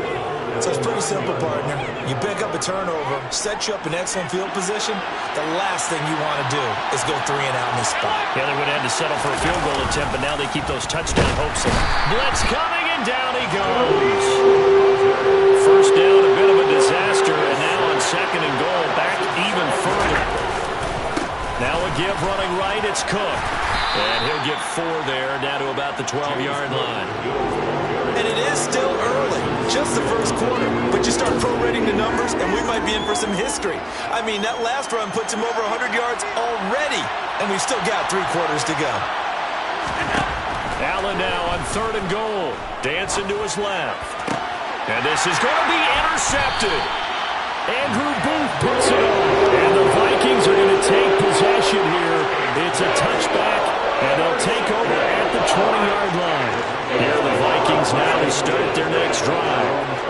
So it's pretty simple, partner. You pick up a turnover, set you up in excellent field position. The last thing you want to do is go 3 and out in this spot.
Yeah, they would have had to settle for a field goal attempt, but now they keep those touchdown hopes. Blitz coming, and down he goes. First down, a bit of a disaster, and now on 2nd and goal, back even further. Now a give running right, it's Cook. And he'll get 4 there, down to about the 12-yard line.
And it is still early, just the first quarter. But you start prorating the numbers, and we might be in for some history. I mean, that last run puts him over 100 yards already, and we've still got 3 quarters to go.
Allen now on 3rd and goal. Dancing to his left. And this is going to be intercepted. Andrew Booth puts it on. And the Vikings are going to take possession here. It's a touchback, and they'll take over at the 20-yard line. Here are the Vikings now to start their next drive.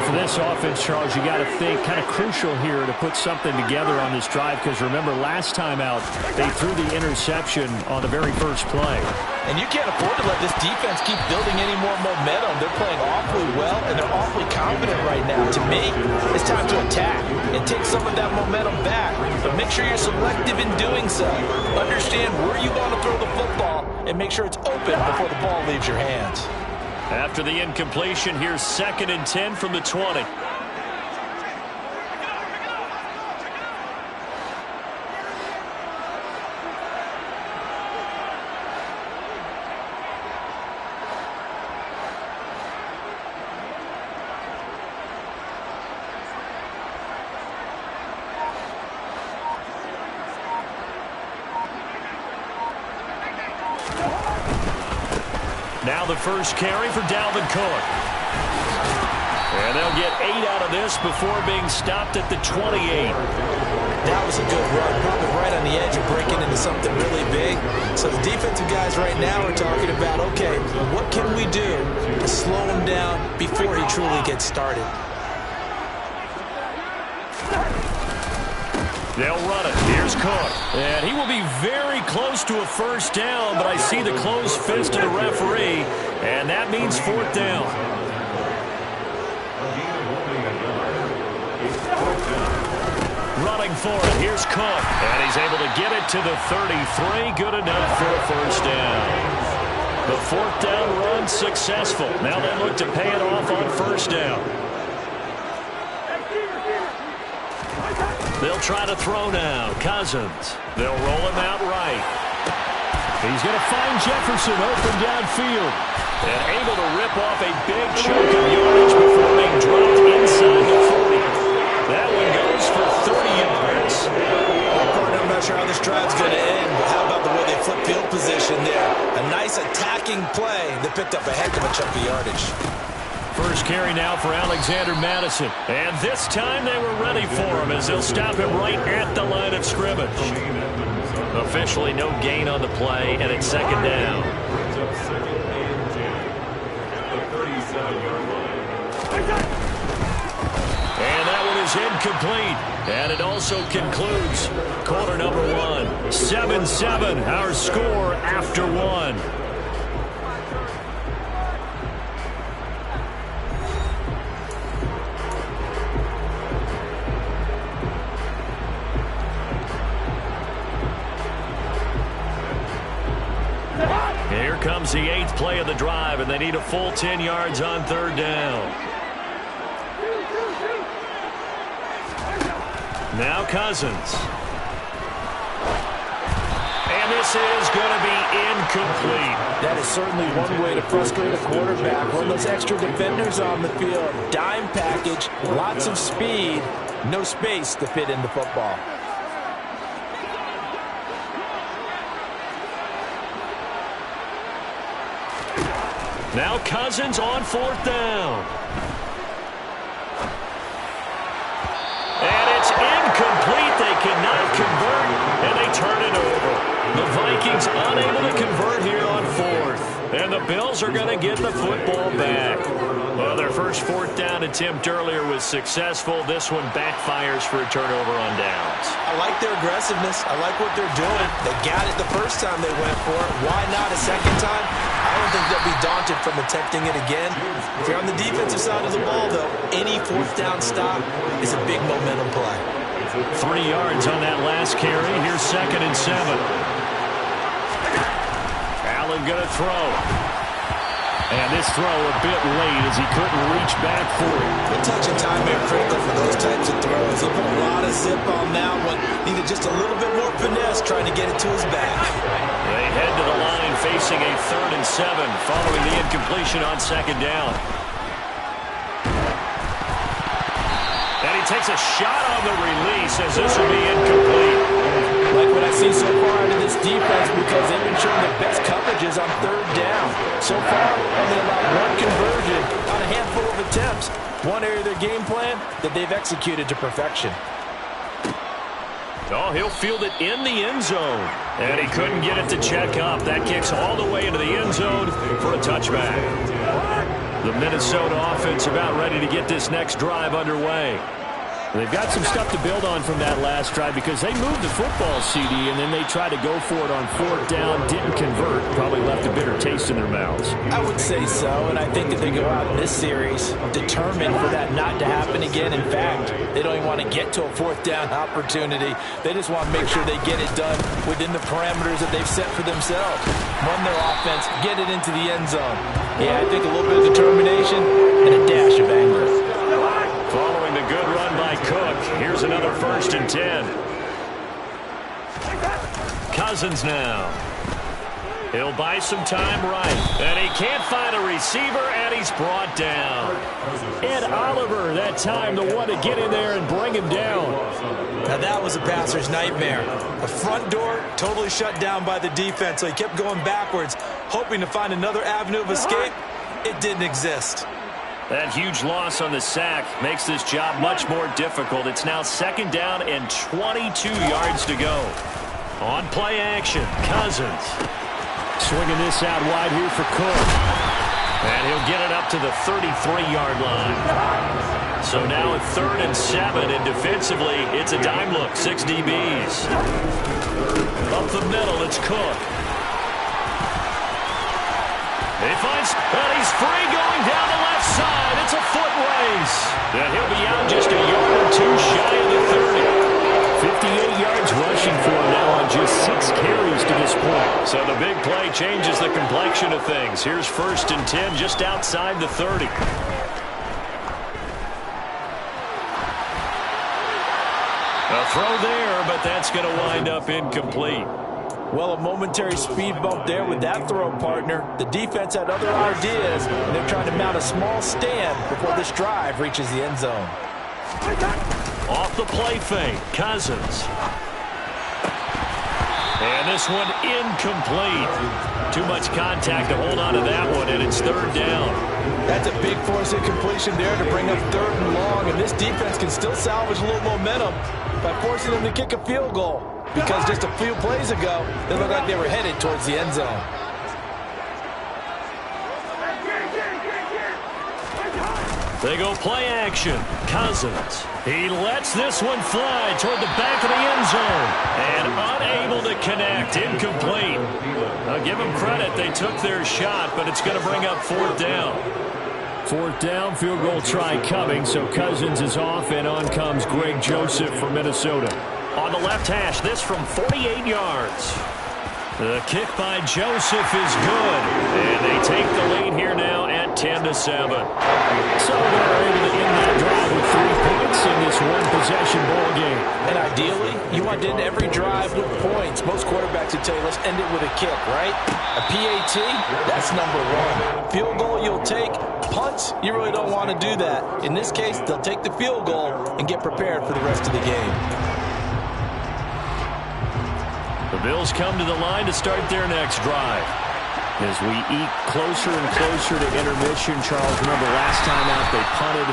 For this offense, Charles, you got to think kind of crucial here to put something together on this drive, because remember, last time out, they threw the interception on the very first play.
And you can't afford to let this defense keep building any more momentum. They're playing awfully well, and they're awfully confident right now. To me, it's time to attack and take some of that momentum back. But make sure you're selective in doing so. Understand where you want to throw the football, and make sure it's open before the ball leaves your hands.
After the incompletion, here's 2nd and 10 from the 20. Now the first carry for Dalvin Cook. And they'll get 8 out of this before being stopped at the 28.
That was a good run, probably right on the edge of breaking into something really big. So the defensive guys right now are talking about, okay, what can we do to slow him down before he truly gets started?
They'll run it. Here's Cook. And he will be very close to a first down, but I see the closed fist of the referee, and that means 4th down. Running for it. Here's Cook. And he's able to get it to the 33. Good enough for a first down. The 4th down run successful. Now they look to pay it off on first down. They'll try to throw now. Cousins. They'll roll him out right. He's going to find Jefferson open downfield. And able to rip off a big chunk of yardage before being dropped inside the 40. That one goes for 30 yards.
Partner, I'm not sure how this drive's going to end, but how about the way they flip field position there? A nice attacking play that picked up a heck of a chunk of yardage.
First carry now for Alexander Madison. And this time they were ready for him as they'll stop him right at the line of scrimmage. Officially no gain on the play, and it's 2nd down. And that one is incomplete. And it also concludes quarter number 1. 7-7, our score after 1. Here comes the 8th play of the drive, and they need a full 10 yards on 3rd down.
Now Cousins. And this is going to be incomplete.
That is certainly one way to frustrate a quarterback. When those extra defenders on the field, dime package, lots of speed, no space to fit in the football.
Now Cousins on 4th down. And it's incomplete. They cannot convert, and they turn it over. The Vikings unable to convert here on 4th. And the Bills are going to get the football back. Well, their first 4th down attempt earlier was successful. This one backfires for a turnover on downs.
I like their aggressiveness. I like what they're doing. They got it the first time they went for it. Why not a second time? I don't think they'll be daunted from attempting it again. If you're on the defensive side of the ball, though, any 4th down stop is a big momentum play.
3 yards on that last carry. Here's 2nd and 7. Allen going to throw. And this throw a bit late as he couldn't reach back for it.
The touch and time are critical for those types of throws. He put a lot of zip on that one. Needed just a little bit more finesse trying to get it to his back.
They head to the line facing a 3rd and 7 following the incompletion on 2nd down. And he takes a shot on the release as this will be incomplete.
Like what I see so far out of this defense because they've been showing the best coverages on 3rd down. So far, only allowed one conversion on a handful of attempts. One area of their game plan that they've executed to perfection.
Oh, he'll field it in the end zone. And he couldn't get it to check up. That kicks all the way into the end zone for a touchback. The Minnesota offense about ready to get this next drive underway.
They've got some stuff to build on from that last drive because they moved the football, CD, and then they tried to go for it on 4th down, didn't convert, probably left a bitter taste in their mouths.
I would say so, and I think that they go out in this series determined for that not to happen again. In fact, they don't even want to get to a 4th down opportunity. They just want to make sure they get it done within the parameters that they've set for themselves. Run their offense, get it into the end zone. Yeah, I think a little bit of determination and a dash of anger.
Following the good run by Cook, here's another 1st and 10. Cousins now. He'll buy some time right. And he can't find a receiver, and he's brought down.
Ed Oliver, that time, the one to get in there and bring him down.
Now that was a passer's nightmare. The front door totally shut down by the defense, so he kept going backwards, hoping to find another avenue of escape. It didn't exist.
That huge loss on the sack makes this job much more difficult. It's now 2nd down and 22 yards to go. On play action, Cousins.
Swinging this out wide here for Cook.
And he'll get it up to the 33-yard line. So now at 3rd and 7, and defensively, it's a dime look, 6 DBs. Up the middle, it's Cook. He finds, and he's free going down the left side. It's a foot race. And he'll be out just a yard or 2 shy of the 30.
58 yards rushing for him now on just 6 carries to this point.
So the big play changes the complexion of things. Here's 1st and 10 just outside the 30. A throw there, but that's going to wind up incomplete.
Well, a momentary speed bump there with that throw, partner. The defense had other ideas, and they're trying to mount a small stand before this drive reaches the end zone.
Off the play fake, Cousins. And this one incomplete. Too much contact to hold on to that one, and it's 3rd down.
That's a big force incompletion there to bring up 3rd and long, and this defense can still salvage a little momentum by forcing them to kick a field goal. Because just a few plays ago, they looked like they were headed towards the end zone.
They go play action. Cousins. He lets this one fly toward the back of the end zone. And unable to connect. Incomplete. I'll give them credit. They took their shot, but it's going to bring up 4th down.
4th down, field goal try coming, so Cousins is off, and on comes Greg Joseph from Minnesota.
On the left hash, this from 48 yards. The kick by Joseph is good. And they take the lead here now at 10-7.
So they're able to end that drive with 3 points. points in this one-possession ball game.
And ideally, you want to end every drive with points. Most quarterbacks would tell you, let's end it with a kick, right? A PAT, that's number one. Field goal you'll take. Punts, you really don't want to do that. In this case, they'll take the field goal and get prepared for the rest of the game.
The Bills come to the line to start their next drive. As we eke closer and closer to intermission, Charles, remember last time out they punted.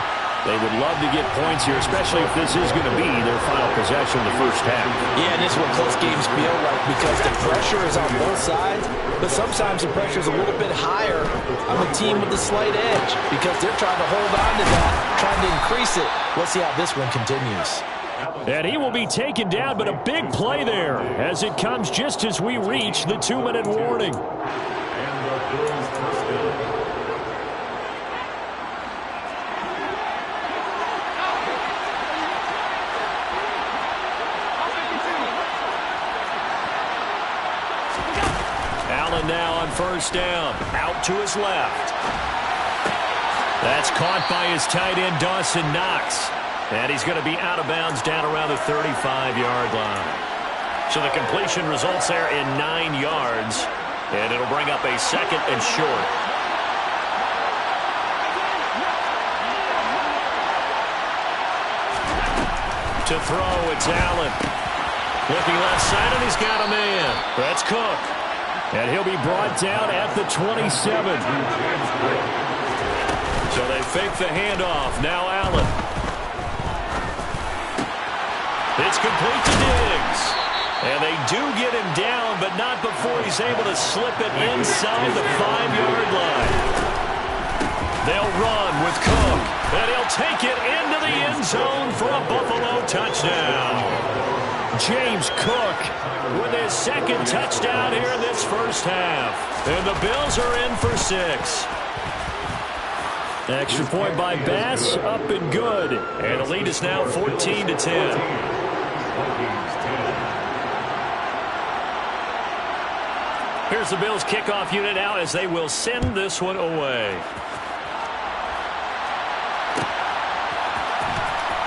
They would love to get points here, especially if this is going to be their final possession of the first half.
Yeah, and this is what close games feel like because the pressure is on both sides, but sometimes the pressure is a little bit higher on the team with the slight edge because they're trying to hold on to that, trying to increase it. Let's see how this one continues.
And he will be taken down, but a big play there as it comes just as we reach the 2-minute warning. Allen now on first down, out to his left. That's caught by his tight end, Dawson Knox. And he's going to be out of bounds down around the 35-yard line. So the completion results there in 9 yards. And it'll bring up a second and short. To throw, it's Allen. Looking left side, and he's got a man. That's Cook. And he'll be brought down at the 27. So they fake the handoff. Now Allen. It's complete to Diggs. And they do get him down, but not before he's able to slip it inside the 5-yard line. They'll run with Cook. And he'll take it into the end zone for a Buffalo touchdown. James Cook with his second touchdown here in this first half. And the Bills are in for 6. Extra point by Bass, up and good. And the lead is now 14-10. Here's the Bills kickoff unit now as they will send this one away.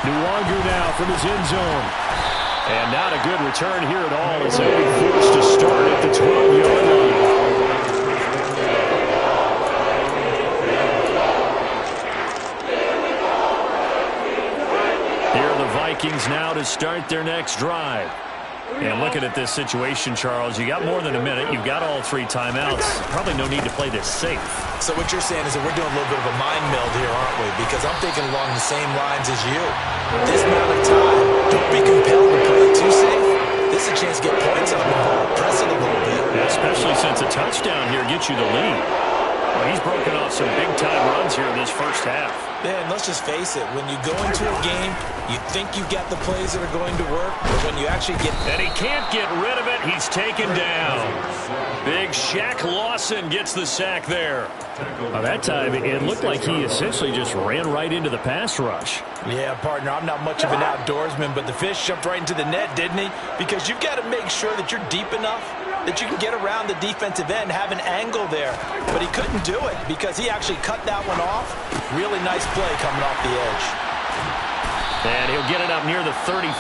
Nwangu now from his end zone. And not a good return here at all as they'll be forced to start at the 12-yard line. Here are the Vikings now to start their next drive. And looking at this situation, Charles, you got more than a minute. You've got all 3 timeouts. Probably no need to play this safe.
So what you're saying is that we're doing a little bit of a mind meld here, aren't we? Because I'm thinking along the same lines as you. This amount of time, don't be compelled to play it too safe. This is a chance to get points on the ball. Press it a little bit.
Yeah, especially since a touchdown here gets you the lead. Well, he's broken off some big-time runs here in this first half.
Yeah, and let's just face it. When you go into a game, you think you've got the plays that are going to work, but when you actually get...
And he can't get rid of it. He's taken down. Big Shaq Lawson gets the sack there. Well, that time, it looked like he essentially just ran right into the pass rush.
Yeah, partner, I'm not much of an outdoorsman, but the fish jumped right into the net, didn't he? Because you've got to make sure that you're deep enough that you can get around the defensive end, have an angle there. But he couldn't do it because he actually cut that one off. Really nice play coming off the edge.
And he'll get it up near the 35,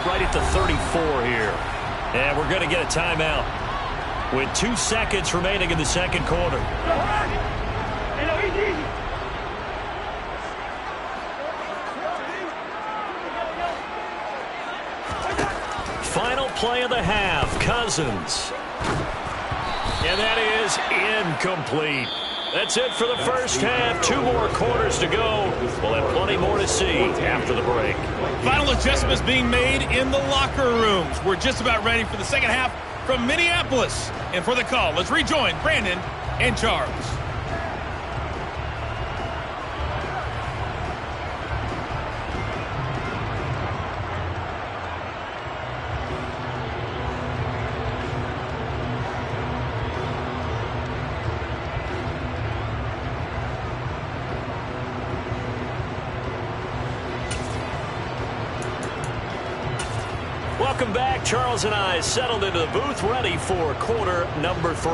right at the 34 here. And we're going to get a timeout with 2 seconds remaining in the second quarter. Final play of the half, Cousins. And that is incomplete. That's it for the first half. 2 more quarters to go. We'll have plenty more to see after the break.
Final adjustments being made in the locker rooms. We're just about ready for the second half from Minneapolis. And for the call, let's rejoin Brandon and Charles.
Welcome back. Charles and I settled into the booth, ready for quarter number 3.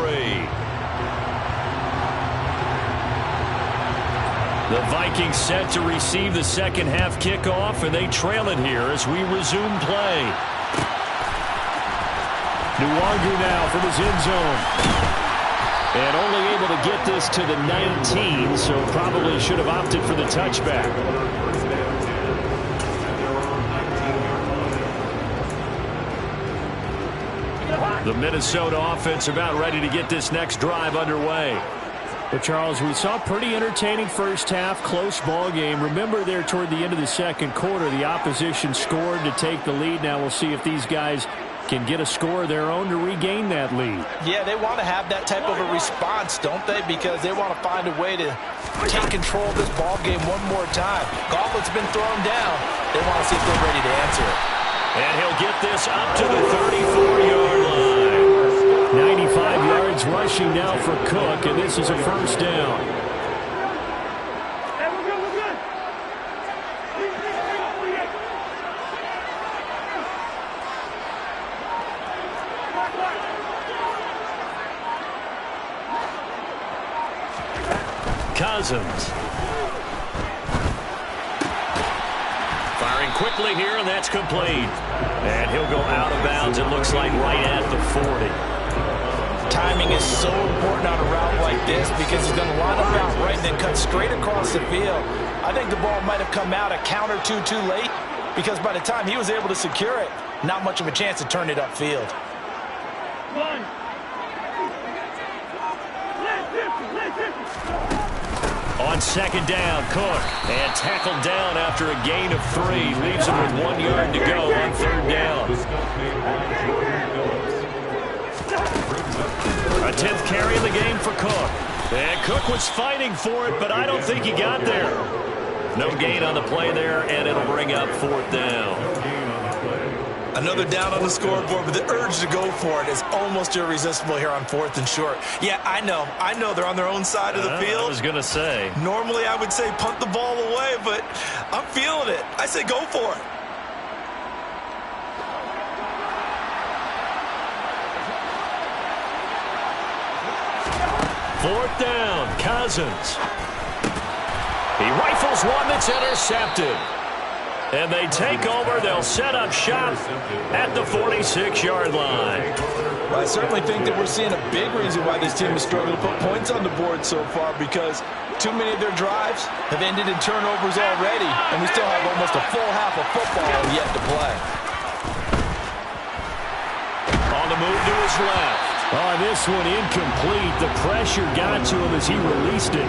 The Vikings set to receive the second half kickoff, and they trail it here as we resume play. Nwangu now from his end zone. And only able to get this to the 19, so probably should have opted for the touchback. The Minnesota offense about ready to get this next drive underway. But, Charles, we saw a pretty entertaining first half, close ball game. Remember there toward the end of the second quarter, the opposition scored to take the lead. Now we'll see if these guys can get a score of their own to regain that lead.
Yeah, they want to have that type of a response, don't they? Because they want to find a way to take control of this ball game one more time. Gauntlet's been thrown down. They want to see if they're ready to answer it.
And he'll get this up to the 34-yard line. 95 yards rushing now for Cook, and this is a first down. Cousins. Firing quickly here, and that's complete. And he'll go out of bounds, it looks like, right at the 40.
Timing is so important on a route like this because he's going to line up out right and then cut straight across the field. I think the ball might have come out a count or two too late because by the time he was able to secure it, not much of a chance to turn it upfield.
On second down, Cook. And tackled down after a gain of 3. Leaves him with 1 yard to go on third down. A 10th carry of the game for Cook. And Cook was fighting for it, but I don't think he got there. No gain on the play there, and it'll bring up fourth down.
Another down on the scoreboard, but the urge to go for it is almost irresistible here on 4th and short. Yeah, I know they're on their own side of the field.
I was going to say.
Normally I would say punt the ball away, but I'm feeling it. I say go for it.
Fourth down, Cousins. He rifles one that's intercepted. And they take over. They'll set up shop at the 46-yard line.
Well, I certainly think that we're seeing a big reason why this team has struggled to put points on the board so far because too many of their drives have ended in turnovers already, and we still have almost a full half of football yet to play.
On the move to his left. Oh, this one incomplete. The pressure got to him as he released it.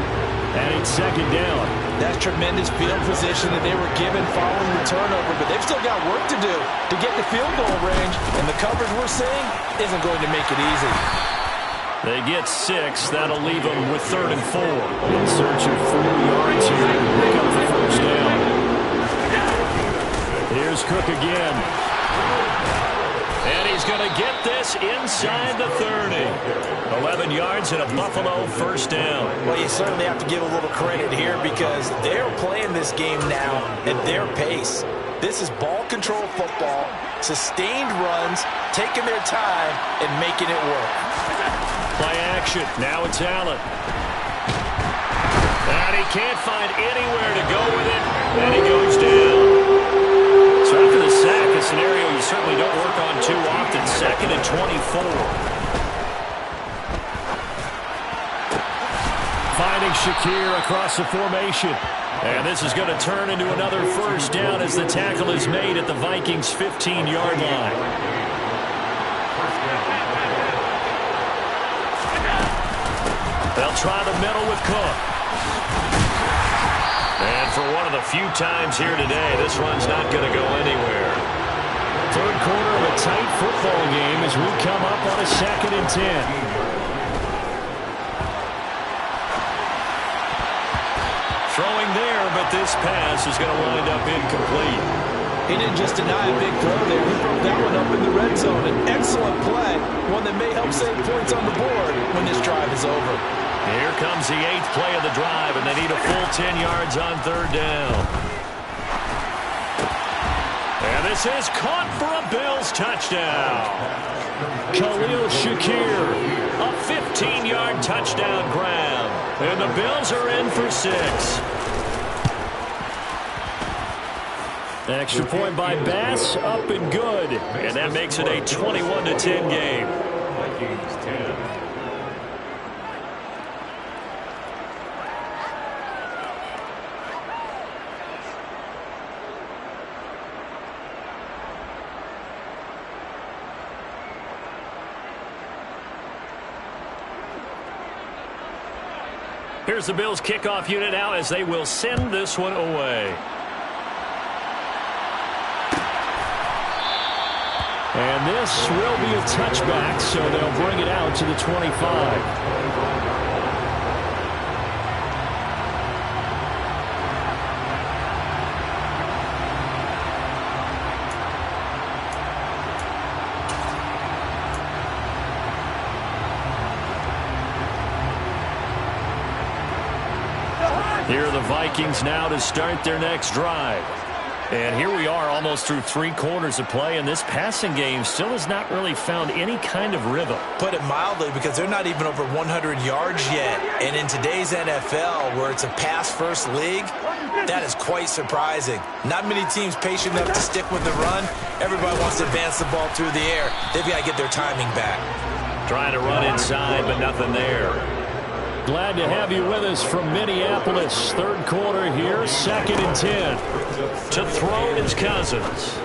And it's second down.
That's tremendous field position that they were given following the turnover, but they've still got work to do to get to field goal range, and the coverage we're seeing isn't going to make it easy.
They get 6. That'll leave them with 3rd and 4. In search of 4 yards here to pick up the first down. Here's Cook again. And he's going to get this inside the 30. 11 yards and a Buffalo first down.
Well, you certainly have to give a little credit here because they're playing this game now at their pace. This is ball control football, sustained runs, taking their time and making it work.
Play action. Now it's Allen. And he can't find anywhere to go with it. And he goes down. So after the sack, a scenario you certainly don't work on too often. 2nd and 24. Finding Shakir across the formation. And this is going to turn into another first down as the tackle is made at the Vikings' 15-yard line. They'll try the middle with Cook. And for one of the few times here today, this one's not going to go anywhere. Third quarter of a tight football game as we come up on a 2nd and 10. Throwing there, but this pass is going to wind up incomplete.
He didn't just deny a big throw there. He broke that one up in the red zone. An excellent play, one that may help save points on the board when this drive is over.
Here comes the 8th play of the drive, and they need a full 10 yards on third down. And this is caught for a Bills touchdown. Khalil Shakir, a 15-yard touchdown grab. And the Bills are in for 6. Extra point by Bass, up and good.
And that makes it a 21-10 game.
Vikings 10.
Here's the Bills kickoff unit now as they will send this one away.
And this will be a touchback, so they'll bring it out to the 25.
Here are the Vikings now to start their next drive. And here we are almost through 3 quarters of play, and this passing game still has not really found any kind of rhythm.
Put it mildly, because they're not even over 100 yards yet. And in today's NFL, where it's a pass-first league, that is quite surprising. Not many teams patient enough to stick with the run. Everybody wants to advance the ball through the air. They've got to get their timing back.
Trying to run inside, but nothing there.
Glad to have you with us from Minneapolis. Third quarter here, 2nd and 10.
To throw is Cousins.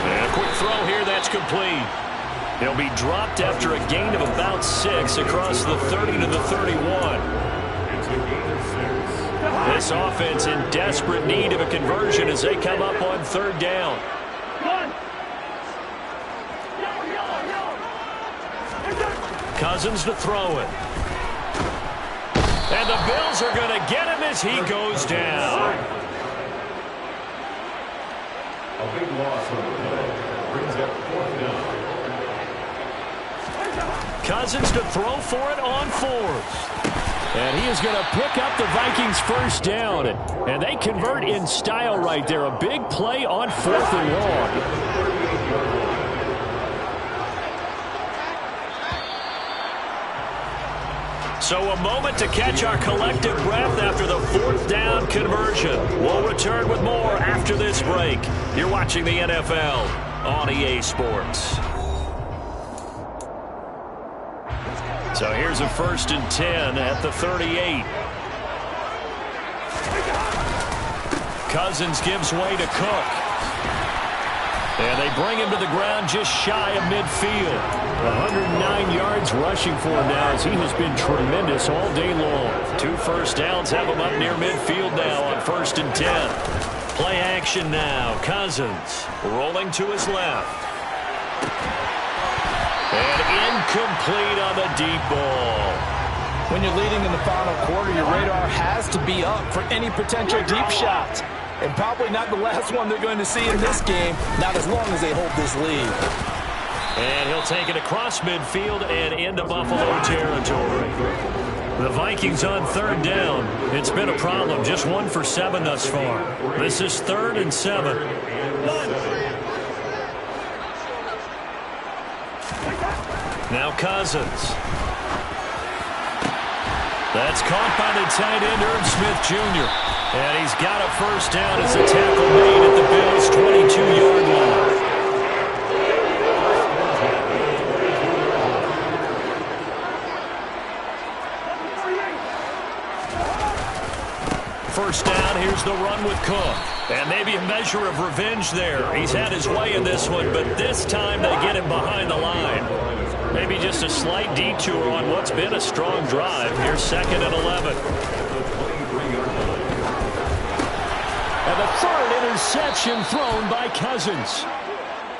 And a quick throw here, that's complete. He'll be dropped after a gain of about 6 across the 30 to the 31.
It's a gain of 6.
This offense in desperate need of a conversion as they come up on 3rd down. Cousins to throw it. And the Bills are going to get him as he goes down.
A big loss on the play. Brings up 4th down.
Cousins to throw for it on 4th. And he is going to pick up the Vikings' first down. And they convert in style right there. A big play on 4th and long.
So a moment to catch our collective breath after the 4th down conversion. We'll return with more after this break. You're watching the NFL on EA Sports. So here's a 1st and 10 at the 38. Cousins gives way to Cook. And they bring him to the ground just shy of midfield. 109 yards rushing for him now as he has been tremendous all day long. 2 first downs have him up near midfield now on 1st and 10. Play action now. Cousins rolling to his left. And incomplete on the deep ball.
When you're leading in the final quarter, your radar has to be up for any potential deep shots. And probably not the last one they're going to see in this game, not as long as they hold this lead.
And he'll take it across midfield and into Buffalo territory. The Vikings on 3rd down. It's been a problem. Just 1 for 7 thus far. This is 3rd and 7. Now Cousins. That's caught by the tight end, Irv Smith Jr. And he's got a first down as the tackle made at the Bills' 22-yard line. First down, here's the run with Cook. And maybe a measure of revenge there. He's had his way in this one, but this time they get him behind the line. Maybe just a slight detour on what's been a strong drive. Here's 2nd and 11.
And the 3rd interception thrown by Cousins.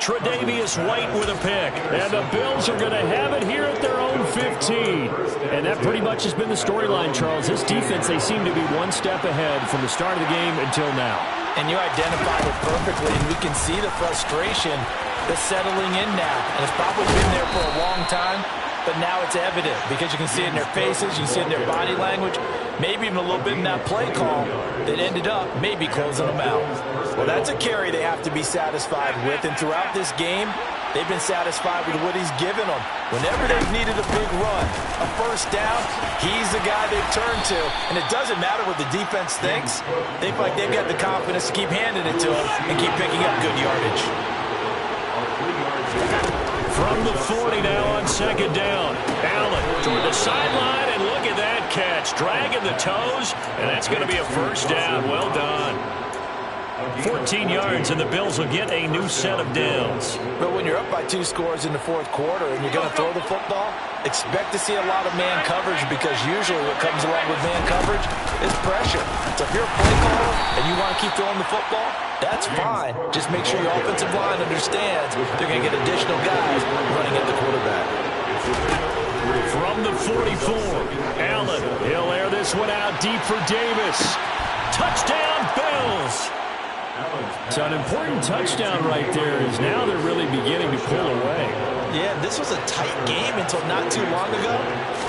Tre'Davious White with a pick.
And the Bills are going to have it here at their own 15. And that pretty much has been the storyline, Charles. This defense, they seem to be 1 step ahead from the start of the game until now.
And you identified it perfectly, and we can see the frustration that's settling in now. And it's probably been there for a long time, but now it's evident because you can see it in their faces, you can see it in their body language, maybe even a little bit in that play call that ended up maybe closing them out. Well, that's a carry they have to be satisfied with, and throughout this game, They've been satisfied with what he's given them. Whenever they've needed a big run, a first down, he's the guy they've turned to. And it doesn't matter what the defense thinks. They feel like they've got the confidence to keep handing it to him and keep picking up good yardage.
From the 40 now on second down. Allen toward the sideline, and look at that catch. Dragging the toes, and that's going to be a first down. Well done. 14 yards, and the Bills will get a new set of downs.
But when you're up by 2 scores in the fourth quarter and you're going to throw the football, expect to see a lot of man coverage, because usually what comes along with man coverage is pressure. So if you're a play caller and you want to keep throwing the football, that's fine. Just make sure your offensive line understands they're going to get additional guys running at the quarterback.
From the 44, Allen, he'll air this one out deep for Davis. Touchdown, Bills!
So an important touchdown right there, is now they're really beginning to pull away.
Yeah, this was a tight game until not too long ago.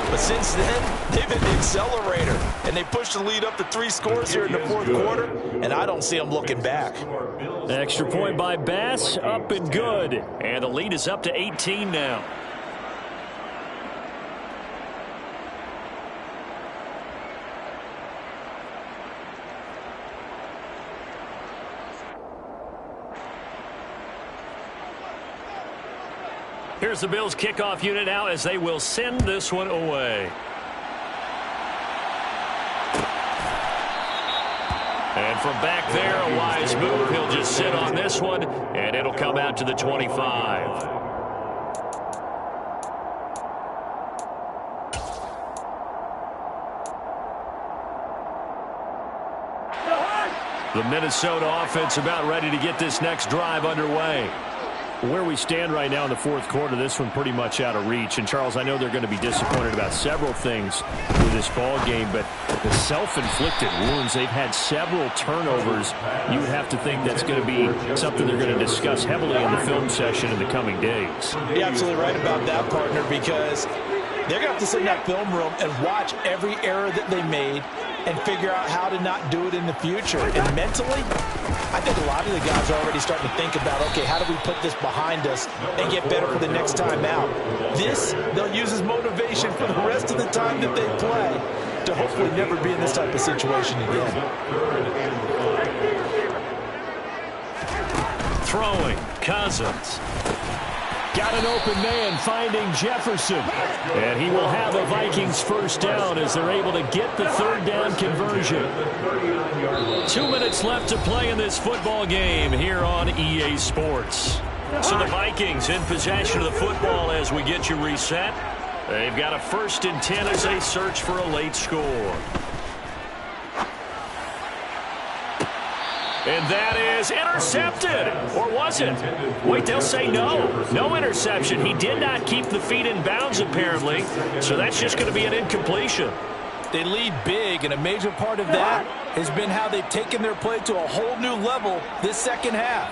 But since then, they've hit the accelerator. And they pushed the lead up to 3 scores here in the fourth quarter. And I don't see them looking back.
Extra point by Bass, up and good.
And the lead is up to 18 now. Here's the Bills kickoff unit now as they will send this one away. And from back there, a wise move. He'll just sit on this one, and it'll come out to the 25. The Minnesota offense about ready to get this next drive underway.
Where we stand right now in the fourth quarter, this one pretty much out of reach. And, Charles, I know they're going to be disappointed about several things with this ball game, but the self-inflicted wounds, they've had several turnovers. You would have to think that's going to be something they're going to discuss heavily in the film session in the coming days.
You're absolutely right about that, partner, because they're going to have to sit in that film room and watch every error that they made and figure out how to not do it in the future. And mentally, I think a lot of the guys are already starting to think about, okay, how do we put this behind us and get better for the next time out? This, they'll use as motivation for the rest of the time that they play to hopefully never be in this type of situation again.
Throwing, Cousins.
Got an open man finding Jefferson. And he will have a Vikings first down as they're able to get the third down conversion.
2 minutes left to play in this football game here on EA Sports. So the Vikings in possession of the football as we get you reset. They've got a 1st and 10 as they search for a late score. And that is intercepted. Or was it? Wait, they'll say no. No interception. He did not keep the feet in bounds, apparently. So that's just going to be an incompletion.
They lead big, and a major part of that has been how they've taken their play to a whole new level this second half.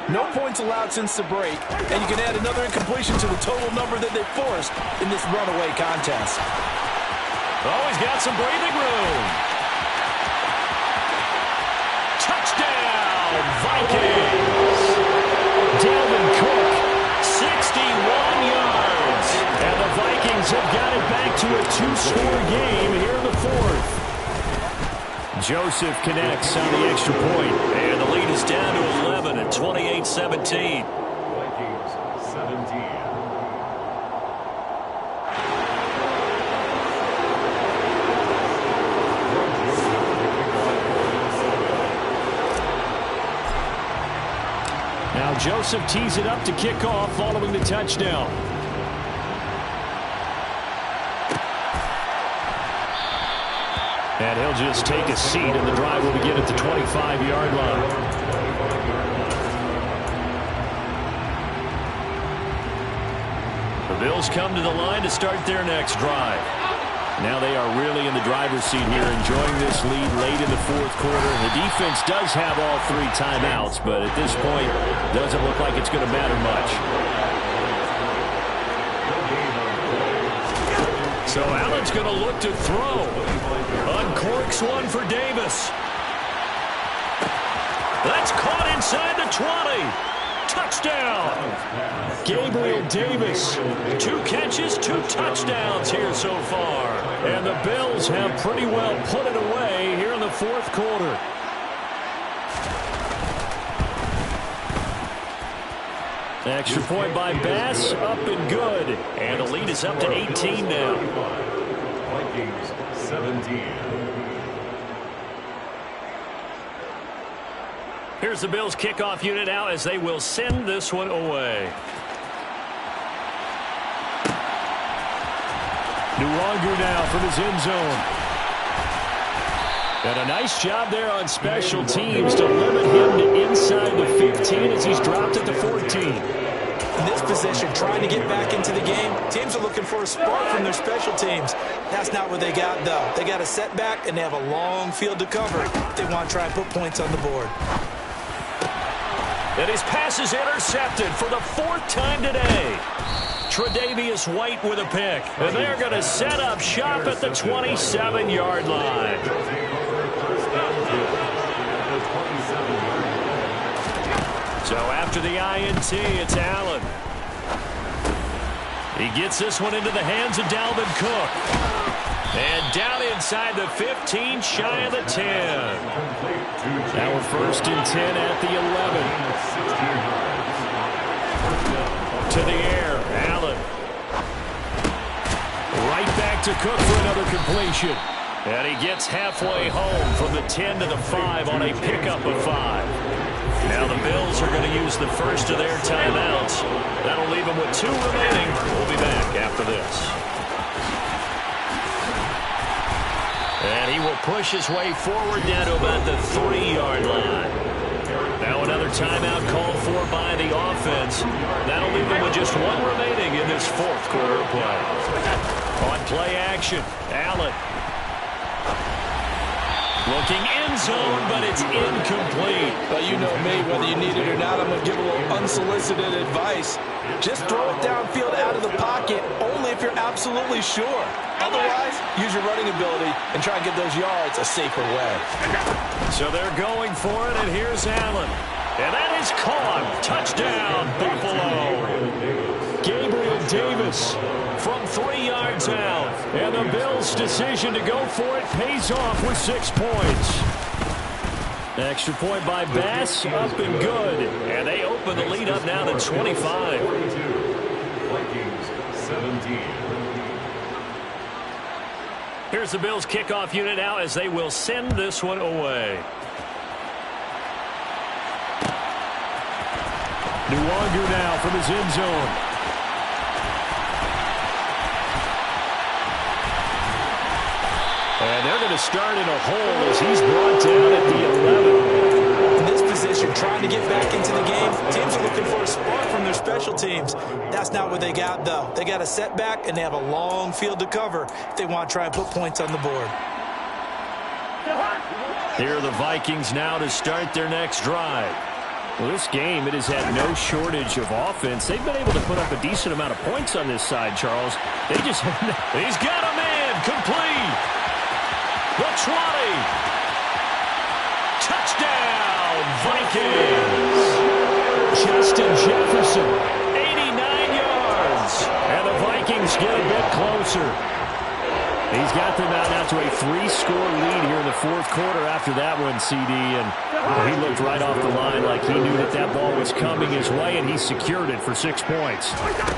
No points allowed since the break, and you can add another incompletion to the total number that they forced in this runaway contest.
Oh, he's got some breathing room. Touchdown, Vikings!
Dalvin Cook,
61 yards.
and the Vikings have got it back to a 2-score game here in the fourth. Joseph connects on the extra point.
And the lead is down to 11 at 28-17.
Vikings 17.
Now Joseph tees it up to kick off following the touchdown. And he'll just take a seat, and the drive will begin at the 25-yard line.
The Bills come to the line to start their next drive.
Now they are really in the driver's seat here, enjoying this lead late in the fourth quarter. The defense does have all 3 timeouts, but at this point, doesn't look like it's going to matter much.
So Allen's going to look to throw. Uncorks one for Davis. That's caught inside the 20.
touchdown. Gabriel Davis, 2 catches, 2 touchdowns here so far. And the Bills have pretty well put it away here in the fourth quarter. Extra point by Bass, up and good. And the lead is up to 18 now.
Vikings 17.
Here's the Bills kickoff unit now as they will send this one away. Nuwangu now from his end zone. And a nice job there on special teams to limit him to inside the 15 as he's dropped at the 14.
In this position, trying to get back into the game, teams are looking for a spark from their special teams. That's not what they got, though. They got a setback, and they have a long field to cover. They want to try and put points on the board.
And his pass is intercepted for the 4th time today. Tre'Davious White with a pick. And they're going to set up shop at the 27-yard line. So after the INT, it's Allen. He gets this one into the hands of Dalvin Cook. And down inside the 15, shy of the 10. Now we're 1st and 10 at the 11. To the air, Allen. Right back to Cook for another completion. And he gets halfway home from the 10 to the 5 on a pickup of 5. Now the Bills are going to use the first of their timeouts. That'll leave them with 2 remaining. We'll be back after this. And he will push his way forward down to about the 3-yard line. Now another timeout called for by the offense. That'll leave them with just 1 remaining in this 4th quarter of play. On play action, Allen. Looking end zone, but it's incomplete.
Well, you know me, whether you need it or not, I'm going to give a little unsolicited advice. Just throw it downfield out of the pocket, only if you're absolutely sure. Otherwise, use your running ability and try and get those yards a safer way.
So they're going for it, and here's Allen. And that is caught. Touchdown, Buffalo. Gabriel Davis from 3 yards out. And the Bills' decision to go for it pays off with 6 points. Extra point by Bass, up and good. And they open the lead up now to 25.
Vikings 17.
Here's the Bills' kickoff unit now as they will send this one away. Nuwangu now from his end zone. And they're going to start in a hole as he's brought down at the 11.
In this position, trying to get back into the game, teams are looking for a spark from their special teams. That's not what they got, though. They got a setback, and they have a long field to cover if they want to try and put points on the board.
Here are the Vikings now to start their next drive. Well, this game, it has had no shortage of offense. They've been able to put up a decent amount of points on this side, Charles. They just... He's got a man, complete. The 20. Touchdown, Vikings. Justin Jefferson, 89 yards. And the Vikings get a bit closer. He's got them out now to a 3-score lead here in the 4th quarter after that one, CD. And he looked right off the line like he knew that that ball was coming his way, and he secured it for 6 points.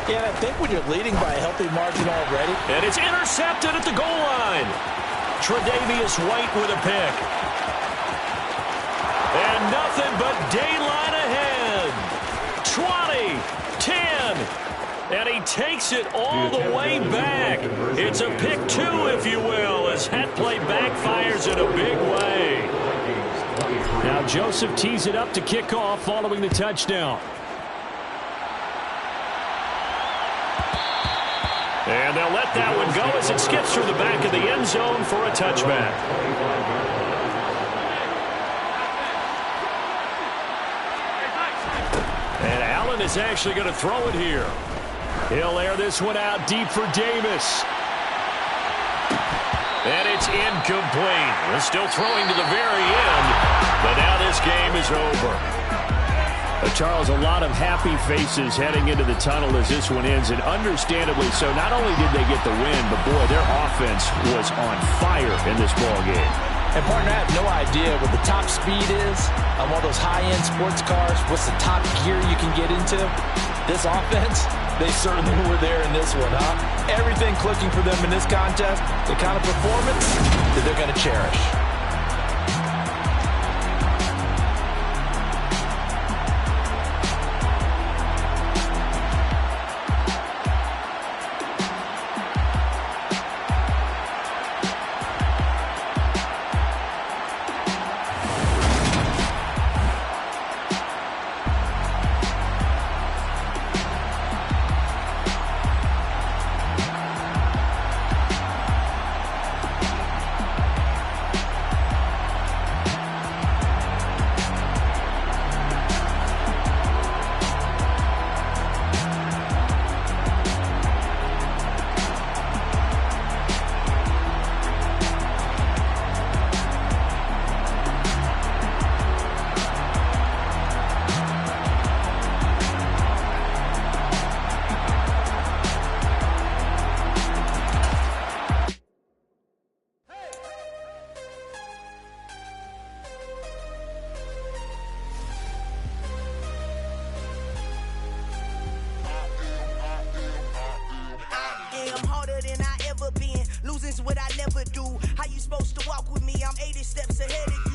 Yeah, I think when you're leading by a healthy margin already.
And it's intercepted at the goal line. Tre'Davious White with a pick. And nothing but daylight ahead. 20, 10. And he takes it all the way back. It's a pick 2, if you will, as that play backfires in a big way. Now Joseph tees it up to kick off following the touchdown. And they'll let that one go as it skips through the back of the end zone for a touchback. And Allen is actually going to throw it here. He'll air this one out deep for Davis. And it's incomplete. They're still throwing to the very end, but now this game is over. Charles, a lot of happy faces heading into the tunnel as this one ends, and understandably so. Not only did they get the win, but, boy, their offense was on fire in this ball game.
And, partner, I have no idea what the top speed is on one of those high-end sports cars. What's the top gear you can get into? This offense, they certainly were there in this one, huh? Everything clicking for them in this contest, the kind of performance that they're going to cherish.
Losing's what I never do. How you supposed to walk with me? I'm 80 steps ahead of you.